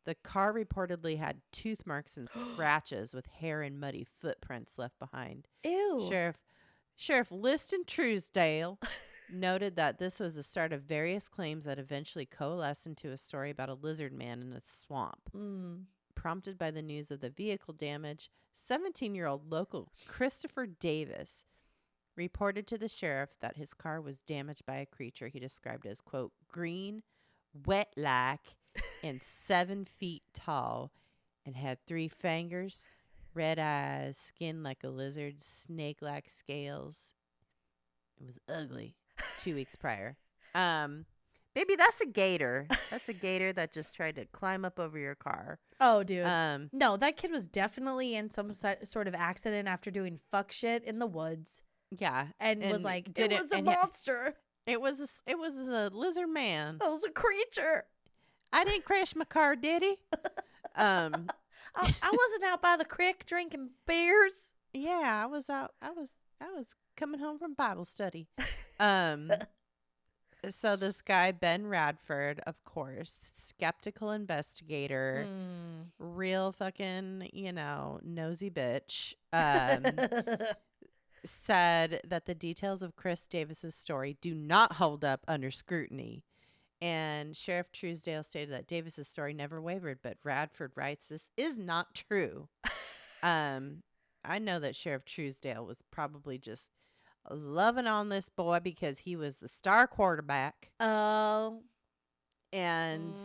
The car reportedly had tooth marks and scratches with hair and muddy footprints left behind. Ew. Sheriff Liston Truesdale noted that this was the start of various claims that eventually coalesced into a story about a lizard man in a swamp. Prompted by the news of the vehicle damage, 17-year-old local Christopher Davis reported to the sheriff that his car was damaged by a creature he described as, quote, green, wet-like, and 7 feet tall, and had 3 fingers, red eyes, skin like a lizard, snake-like scales. It was ugly 2 weeks prior. Baby, that's a gator. That's a gator that just tried to climb up over your car. Oh, dude. No, that kid was definitely in some sort of accident after doing fuck shit in the woods. Yeah, and was like, it was a monster. It was a lizard man. It was a creature. I didn't crash my car, did he? I wasn't out by the creek drinking beers. Yeah, I was out. I was coming home from Bible study. So this guy, Ben Radford, of course, skeptical investigator, real fucking, nosy bitch, said that the details of Chris Davis's story do not hold up under scrutiny. And Sheriff Truesdale stated that Davis's story never wavered, but Radford writes, this is not true. I know that Sheriff Truesdale was probably just loving on this boy because he was the star quarterback. Oh. And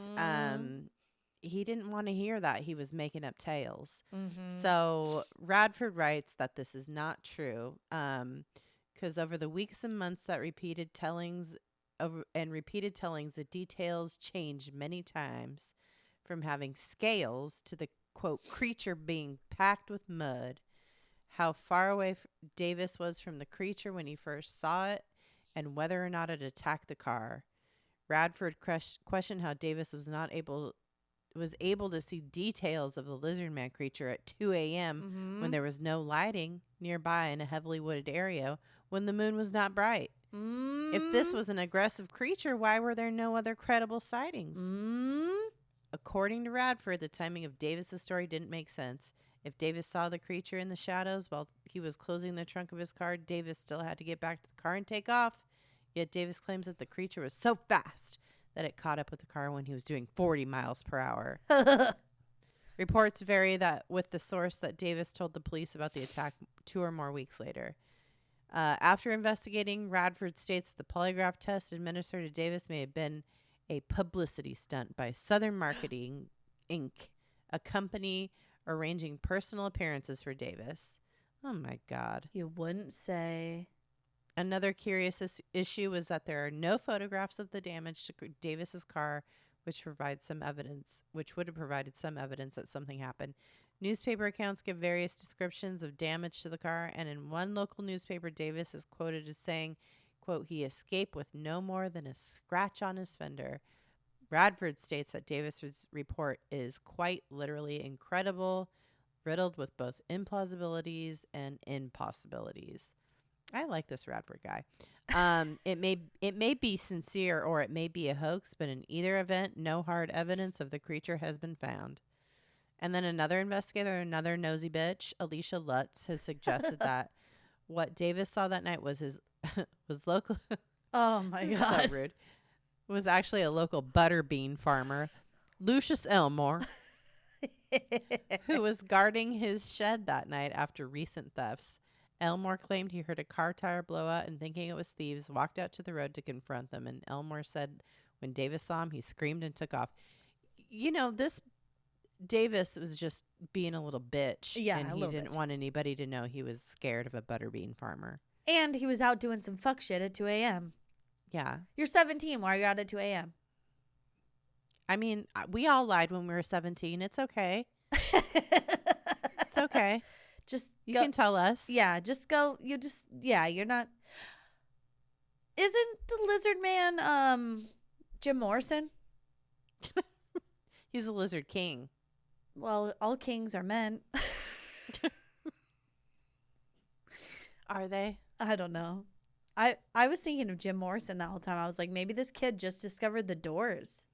he didn't want to hear that he was making up tales. Mm-hmm. So Radford writes that this is not true because over the weeks and months that repeated tellings, the details changed many times, from having scales to the, quote, creature being packed with mud. How far away Davis was from the creature when he first saw it, and whether or not it attacked the car. Radford questioned how Davis was able to see details of the lizard man creature at 2 a.m. when there was no lighting nearby in a heavily wooded area when the moon was not bright. If this was an aggressive creature, why were there no other credible sightings? According to Radford, the timing of Davis's story didn't make sense. If Davis saw the creature in the shadows while he was closing the trunk of his car, Davis still had to get back to the car and take off. Yet Davis claims that the creature was so fast that it caught up with the car when he was doing 40 miles per hour. Reports vary that with the source that Davis told the police about the attack 2 or more weeks later. After investigating, Radford states the polygraph test administered to Davis may have been a publicity stunt by Southern Marketing, Inc., a company arranging personal appearances for Davis. Oh, my God. You wouldn't say. Another curious issue was that there are no photographs of the damage to Davis's car, which would have provided some evidence that something happened. Newspaper accounts give various descriptions of damage to the car, and in one local newspaper, Davis is quoted as saying, quote, he escaped with no more than a scratch on his fender. Bradford states that Davis's report is quite literally incredible, riddled with both implausibilities and impossibilities. I like this Radford guy. It may be sincere or it may be a hoax, but in either event, no hard evidence of the creature has been found. And then another investigator, another nosy bitch, Alicia Lutz, has suggested that what Davis saw that night was was local. Oh my God. So rude. Was actually a local butterbean farmer, Lucius Elmore, who was guarding his shed that night after recent thefts. Elmore claimed he heard a car tire blow out and, thinking it was thieves, walked out to the road to confront them. And Elmore said when Davis saw him, he screamed and took off. You know, this Davis was just being a little bitch. Yeah, and he didn't want anybody to know he was scared of a butterbean farmer. And he was out doing some fuck shit at 2 a.m. Yeah. You're 17. Why are you out at 2 a.m.? I mean, we all lied when we were 17. It's okay. It's okay. Just you can tell us. Yeah, just go. You're not. Isn't the lizard man Jim Morrison? He's a lizard king. Well, all kings are men. Are they? I don't know. I was thinking of Jim Morrison that whole time. I was like, maybe this kid just discovered the Doors.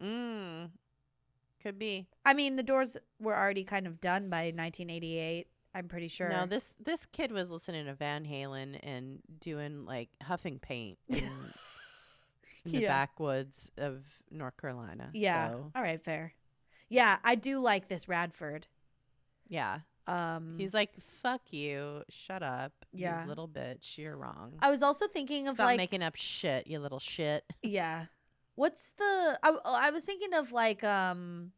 Could be. I mean, the Doors were already kind of done by 1988. I'm pretty sure. No, this kid was listening to Van Halen and doing like huffing paint in the backwoods of North Carolina. Yeah. So. All right, fair. Yeah, I do like this Radford. Yeah. He's like, fuck you. Shut up. Yeah. You little bitch. You're wrong. I was also thinking of Stop making up shit, you little shit. Yeah. What's the I was thinking of like the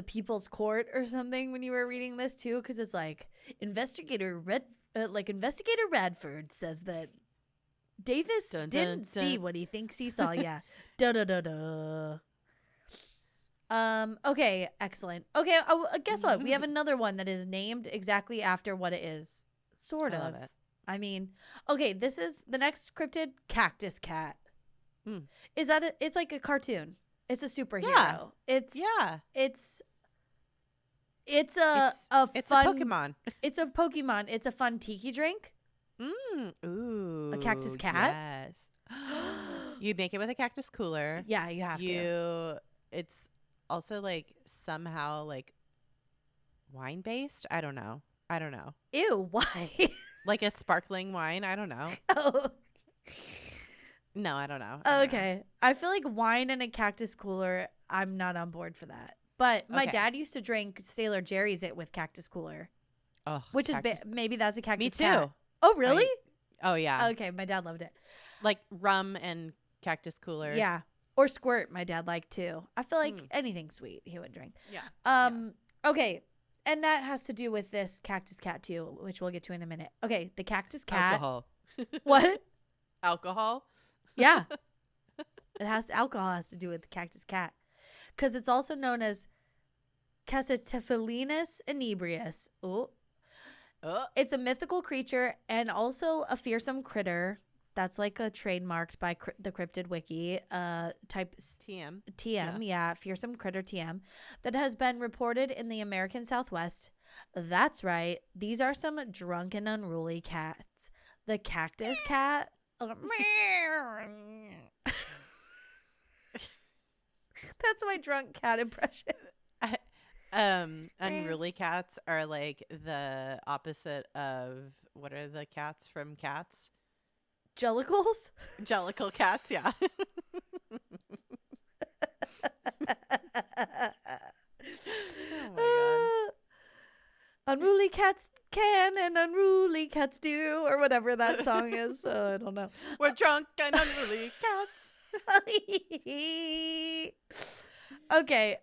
People's Court or something when you were reading this too, because it's like Investigator Radford says that Davis didn't see what he thinks he saw. Yeah. Okay, excellent. Okay, guess what? We have another one that is named exactly after what it is. Sort of. I love it. I mean, okay, this is the next cryptid, Cactus Cat. Is that it's like a cartoon. It's a superhero. Yeah. It's It's fun, a Pokemon. It's a Pokemon. It's a fun tiki drink. Ooh. A cactus cat. Yes. You make it with a cactus cooler. Yeah, you have to. It's also like somehow like wine based. I don't know. Ew, why? Like a sparkling wine. I don't know. Oh. No, I don't know. Okay. I feel like wine in a cactus cooler, I'm not on board for that. But my dad used to drink Sailor Jerry's with cactus cooler. Oh, which is maybe that's a cactus Me too. cat. Oh, really? Oh, yeah. Okay, my dad loved it. Like rum and cactus cooler. Yeah. Or squirt, my dad liked too. I feel like anything sweet he would drink. Yeah. Okay. And that has to do with this cactus cat too, which we'll get to in a minute. Okay, the cactus cat. Alcohol. What? Alcohol? Yeah. Alcohol has to do with the cactus cat. Because it's also known as Cassitephilinus inebrius. Oh. It's a mythical creature and also a fearsome critter. That's like a trademarked by the Cryptid Wiki type TM. Yeah, fearsome critter TM that has been reported in the American Southwest. That's right. These are some drunk and unruly cats. The cactus cat. That's my drunk cat impression. Unruly cats are like the opposite of what are the cats from Cats? Jellicles? Jellicle cats, yeah. Oh my God. Unruly cats can and unruly cats do, or whatever that song is. I don't know. We're drunk and unruly cats. Okay.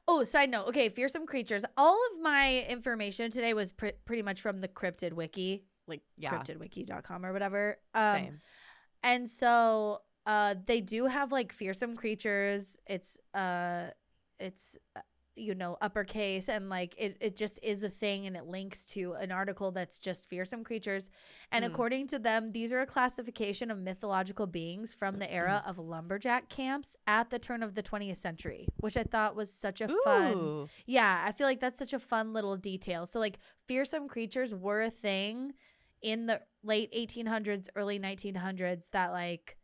Oh, side note. Okay, fearsome creatures. All of my information today was pretty much from the Cryptid Wiki, like cryptidwiki.com or whatever. Same. And so they do have like fearsome creatures. It's uppercase, and like it just is a thing, and it links to an article that's just fearsome creatures. And according to them, these are a classification of mythological beings from the era of lumberjack camps at the turn of the 20th century, which I thought was such a fun. Yeah, I feel like that's such a fun little detail. So like fearsome creatures were a thing in the late 1800s, early 1900s, that like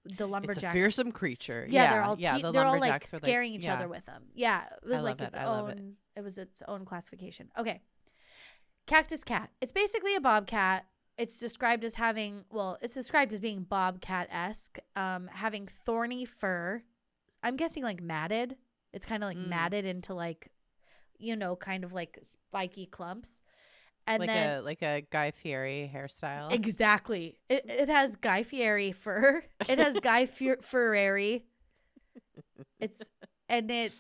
the lumberjacks. It's a fearsome creature. Yeah, they're all like lumberjacks scaring each other with them. Yeah, it was like its own. It was its own classification. Okay, Cactus Cat. It's basically a bobcat. It's described as having. Well, it's described as being bobcat-esque, having thorny fur. I'm guessing like matted. It's kind of like matted into like, kind of like spiky clumps. And like a Guy Fieri hairstyle. Exactly. It has Guy Fieri fur. It has Guy Ferrari. But then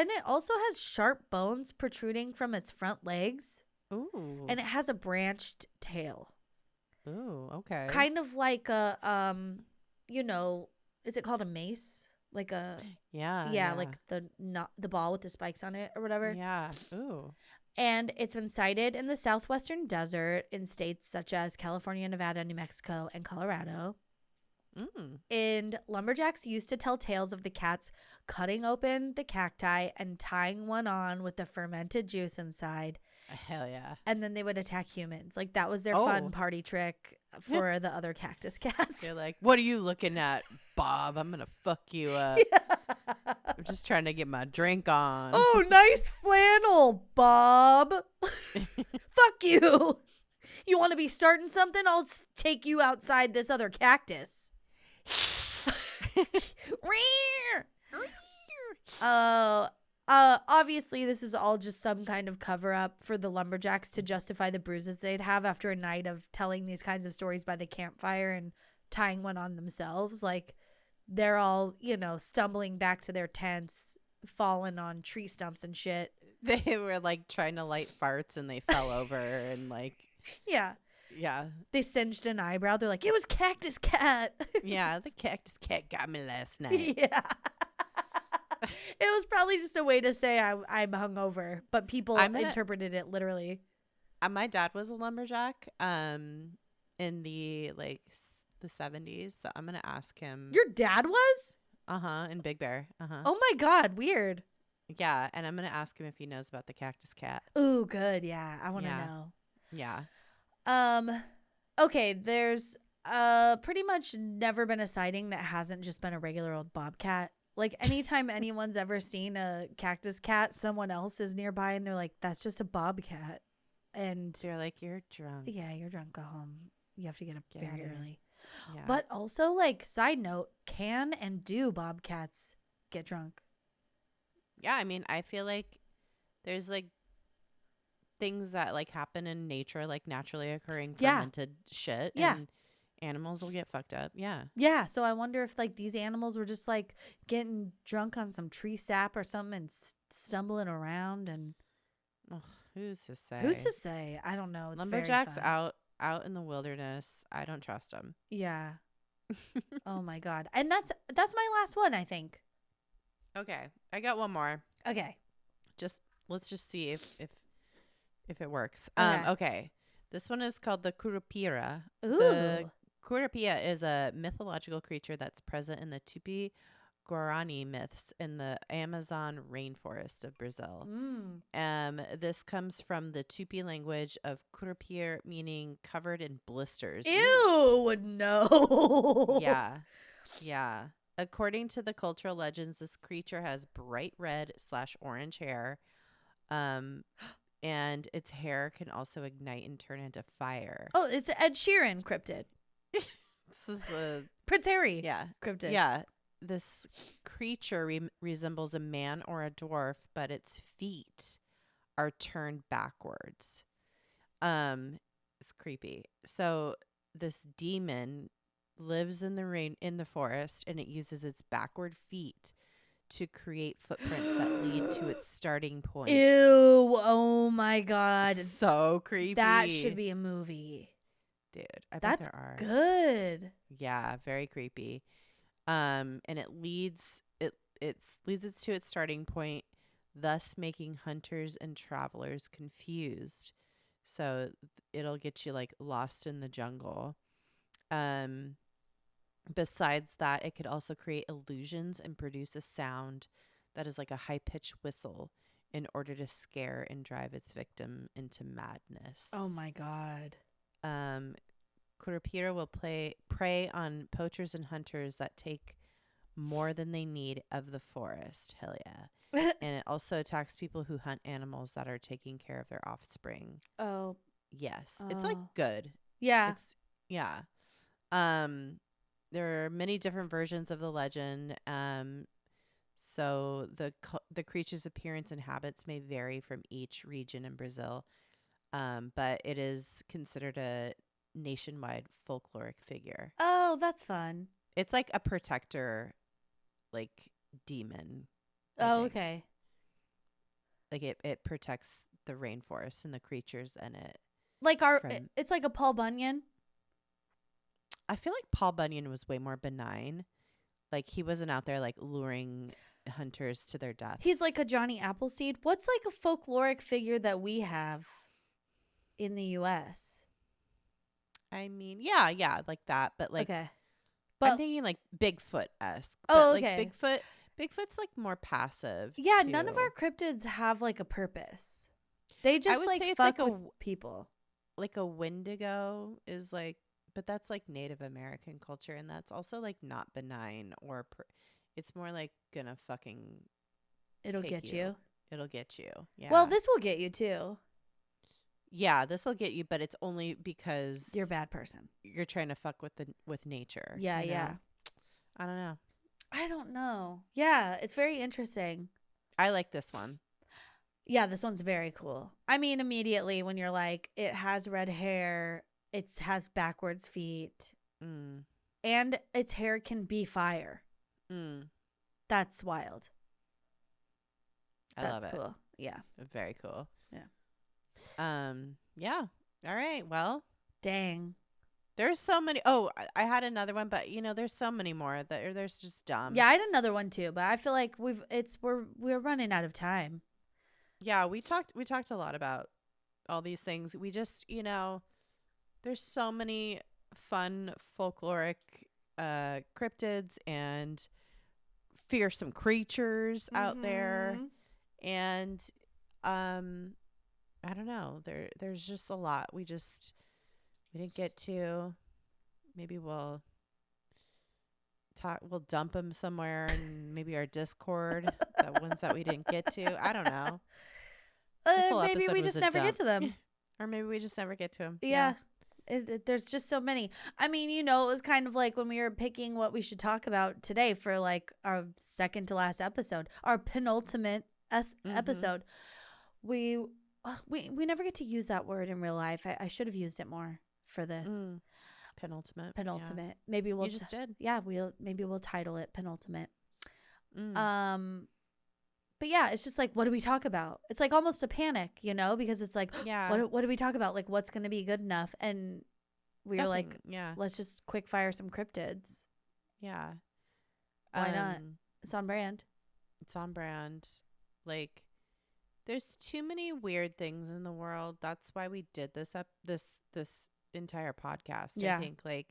it also has sharp bones protruding from its front legs. Ooh. And it has a branched tail. Ooh, okay. Kind of like a is it called a mace? Like a yeah, like the ball with the spikes on it or whatever. Yeah. Ooh. And it's been sighted in the southwestern desert in states such as California, Nevada, New Mexico, and Colorado. And lumberjacks used to tell tales of the cats cutting open the cacti and tying one on with the fermented juice inside. Hell yeah. And then they would attack humans. Like that was their fun party trick for the other cactus cats. They're like, what are you looking at, Bob? I'm going to fuck you up. Yeah. I'm just trying to get my drink on. Oh, nice flannel, Bob. Fuck you. You want to be starting something? I'll take you outside this other cactus. Obviously, this is all just some kind of cover up for the lumberjacks to justify the bruises they'd have after a night of telling these kinds of stories by the campfire and tying one on themselves. Like, they're all, stumbling back to their tents, falling on tree stumps and shit. They were like trying to light farts and they fell over and like. Yeah. Yeah. They singed an eyebrow. They're like, it was Cactus Cat. Yeah, the Cactus Cat got me last night. Yeah. It was probably just a way to say I'm hungover, but people interpreted it literally. My dad was a lumberjack in the the 70s, so I'm gonna ask him. Your dad was? In Big Bear. Oh my God, weird. Yeah, and I'm gonna ask him if he knows about the Cactus Cat. Ooh, good. Yeah, I want to know. Yeah. Okay, there's pretty much never been a sighting that hasn't just been a regular old bobcat. Like, anytime anyone's ever seen a cactus cat, someone else is nearby and they're like, that's just a bobcat. And they're like, you're drunk. Yeah, you're drunk. Go home. You have to get up very early. Yeah. But also, like, side note, can and do bobcats get drunk? Yeah, I mean, I feel like there's, like, things that, like, happen in nature, like, naturally occurring fermented shit. Yeah. And animals will get fucked up. Yeah. Yeah. So I wonder if like these animals were just like getting drunk on some tree sap or something and stumbling around and. Oh, who's to say? Who's to say? I don't know. It's lumberjacks out in the wilderness. I don't trust them. Yeah. Oh my God. And that's my last one, I think. Okay, I got one more. Okay. Let's just see if it works. Okay. Okay. This one is called the Curupira. Ooh. The Curupira is a mythological creature that's present in the Tupi-Guarani myths in the Amazon rainforest of Brazil. This comes from the Tupi language of Curupir, meaning covered in blisters. Ew, no. Yeah. According to the cultural legends, this creature has bright red/orange hair. And its hair can also ignite and turn into fire. Oh, it's Ed Sheeran cryptid. This is a Prince Harry. Yeah. Cryptid. Yeah. This creature resembles a man or a dwarf, but its feet are turned backwards. It's creepy. So this demon lives in the forest, and it uses its backward feet to create footprints that lead to its starting point. Ew. Oh my God. So creepy. That should be a movie. Dude, I bet there are. Good. Yeah, very creepy. And it leads it to its starting point, thus making hunters and travelers confused. So it'll get you like lost in the jungle. Besides that, it could also create illusions and produce a sound that is like a high-pitched whistle in order to scare and drive its victim into madness. Oh my God. Curupira will prey on poachers and hunters that take more than they need of the forest. Hell yeah. And it also attacks people who hunt animals that are taking care of their offspring. Oh. Yes. It's like good. Yeah. Yeah. There are many different versions of the legend. So the creature's appearance and habits may vary from each region in Brazil. But it is considered a nationwide folkloric figure. Oh, that's fun. It's like a protector, like demon. Oh, okay. Like it protects the rainforest and the creatures in it. Like it's like a Paul Bunyan. I feel like Paul Bunyan was way more benign. Like he wasn't out there like luring hunters to their deaths. He's like a Johnny Appleseed. What's like a folkloric figure that we have in the U.S.? I mean, yeah, like that. But like, okay. But I'm thinking like Bigfoot-esque. Oh, like okay. Bigfoot's like more passive. Yeah, too. none of our cryptids have like a purpose. They just like fuck with people. Like a Wendigo is like, but that's like Native American culture, and that's also like not benign or it's more like gonna fucking. It'll get you. It'll get you. Yeah. Well, this will get you too. Yeah, this will get you, but it's only because you're a bad person. You're trying to fuck with nature. Yeah, you know? yeah. I don't know. Yeah, it's very interesting. I like this one. Yeah, this one's very cool. I mean, immediately when you're like, it has red hair, it has backwards feet, and its hair can be fire. That's wild. Love it. Cool. Yeah. Very cool. Yeah. Yeah. All right. Well. Dang. There's so many. Oh, I had another one, but there's so many more that there's just dumb. Yeah, I had another one too, but I feel like we're running out of time. Yeah, we talked a lot about all these things. We just, there's so many fun folkloric cryptids and fearsome creatures out there. And I don't know. There's just a lot. We didn't get to. Maybe we'll dump them somewhere in maybe our Discord. The ones that we didn't get to. I don't know. Maybe we just never get to them. Or maybe we just never get to them. Yeah. There's just so many. I mean, it was kind of like when we were picking what we should talk about today for like our second to last episode, our penultimate episode. We never get to use that word in real life. I should have used it more for this. Penultimate. Yeah. Maybe we'll just did. Yeah, maybe we'll title it Penultimate. But yeah, it's just like, what do we talk about? It's like almost a panic, because it's like, what do we talk about? Like, what's going to be good enough? And we were like, let's just quick fire some cryptids. Yeah. Why not? It's on brand. Like, there's too many weird things in the world. That's why we did this entire podcast. Yeah. I think like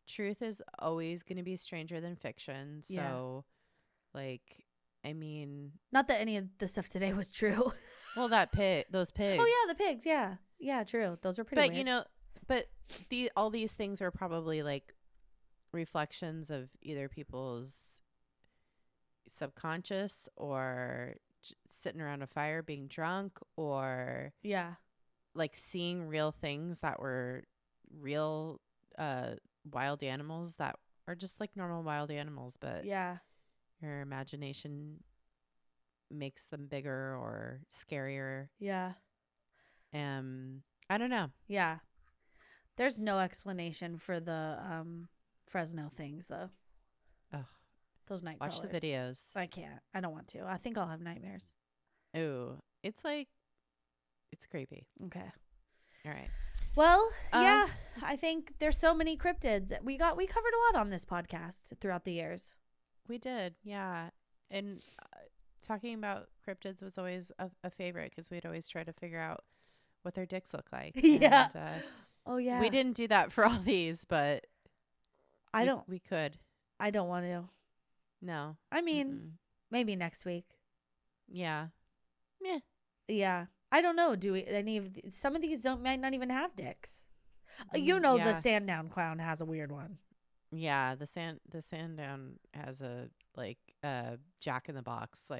truth is always going to be stranger than fiction. So like, I mean, not that any of the stuff today was true. Well, those pigs. Oh yeah, the pigs. Yeah, true. Those were pretty. But weird. All these things are probably like reflections of either people's subconscious or sitting around a fire being drunk, or like seeing real things that were real wild animals that are just like normal wild animals, but your imagination makes them bigger or scarier. I don't know. There's no explanation for the Fresno things though. Ugh. Those night Watch crawlers. the videos. I can't. I don't want to. I think I'll have nightmares. Ooh, it's creepy. Okay. All right. Well, I think there's so many cryptids. We covered a lot on this podcast throughout the years. We did, yeah. and talking about cryptids was always a favorite because we'd always try to figure out what their dicks look like. Yeah. And, Oh yeah. we didn't do that for all these, but we could. I don't want to. No. I mean, maybe next week. Yeah. Yeah. Yeah. I don't know. Do we, some of these might not even have dicks. The Yeah. Sandown Clown has a weird one. Yeah, the Sandown has a Jack in the Box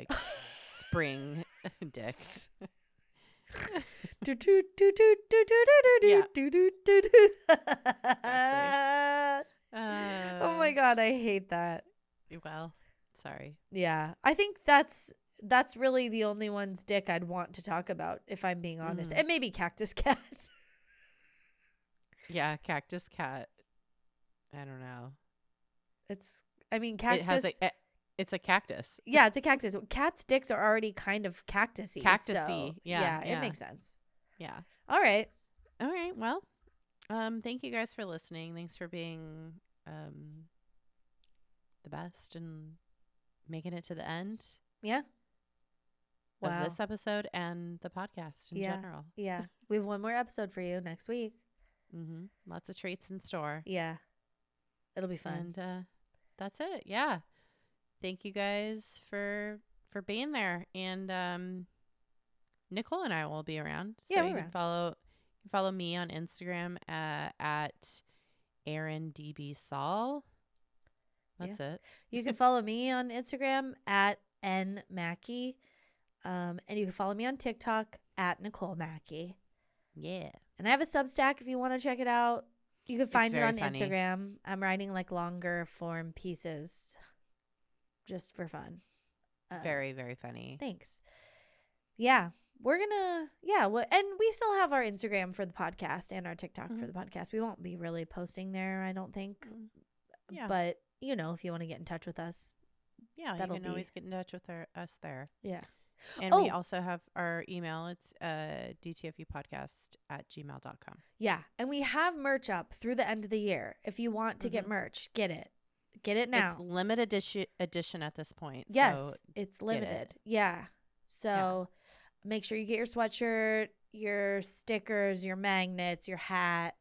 spring dicks. Oh my god, I hate that. Well, sorry. Yeah, I think that's really the only one's dick I'd want to talk about, if I'm being honest. And maybe Cactus Cat. Yeah, Cactus Cat. I don't know. Cactus. It has it's a cactus. Yeah, it's a cactus. Cats' dicks are already kind of cactusy. Cactusy. So, yeah, it makes sense. Yeah. All right. Well, thank you guys for listening. Thanks for being the best and making it to the end. Yeah. Of this episode and the podcast in general. Yeah. We have one more episode for you next week. Lots of treats in store. Yeah. It'll be fun. And that's it. Yeah. Thank you guys for being there. And Nicole and I will be around. So you can follow me on Instagram at Erin Saul. That's it. You can follow me on Instagram at Mackie. And you can follow me on TikTok at Nicole Mackie. Yeah. And I have a Substack if you want to check it out. You can find it on funny. Instagram. I'm writing longer form pieces just for fun. Very, very funny. Thanks. Yeah. We're going to, and we still have our Instagram for the podcast and our TikTok for the podcast. We won't be really posting there, I don't think. Yeah. But, if you want to get in touch with us. Yeah, you can always get in touch with us there. Yeah. And we also have our email. It's dtfupodcast@gmail.com. Yeah. And we have merch up through the end of the year. If you want to get merch, get it. Get it now. It's limited edition at this point. Yes, so it's limited. Yeah. So make sure you get your sweatshirt, your stickers, your magnets, your hat,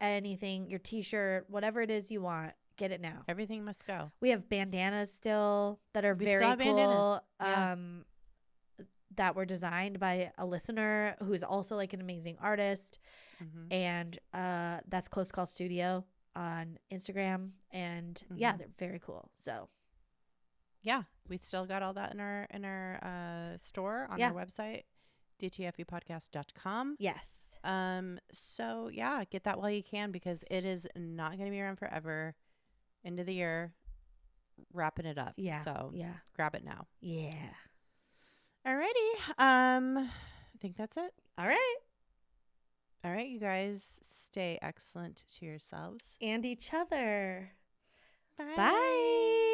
anything, your t-shirt, whatever it is you want. Get it now. Everything must go. We have bandanas still that are very cool. That were designed by a listener who is also an amazing artist. And that's Close Call Studio on Instagram. And they're very cool. So yeah, we still got all that in our store on our website, dtfupodcast.com. Yes. So yeah, get that while you can, because it is not going to be around forever. End of the year, wrapping it up. Yeah. So grab it now. Yeah. Alrighty. I think that's it. All right. All right, you guys, stay excellent to yourselves and each other. Bye. Bye.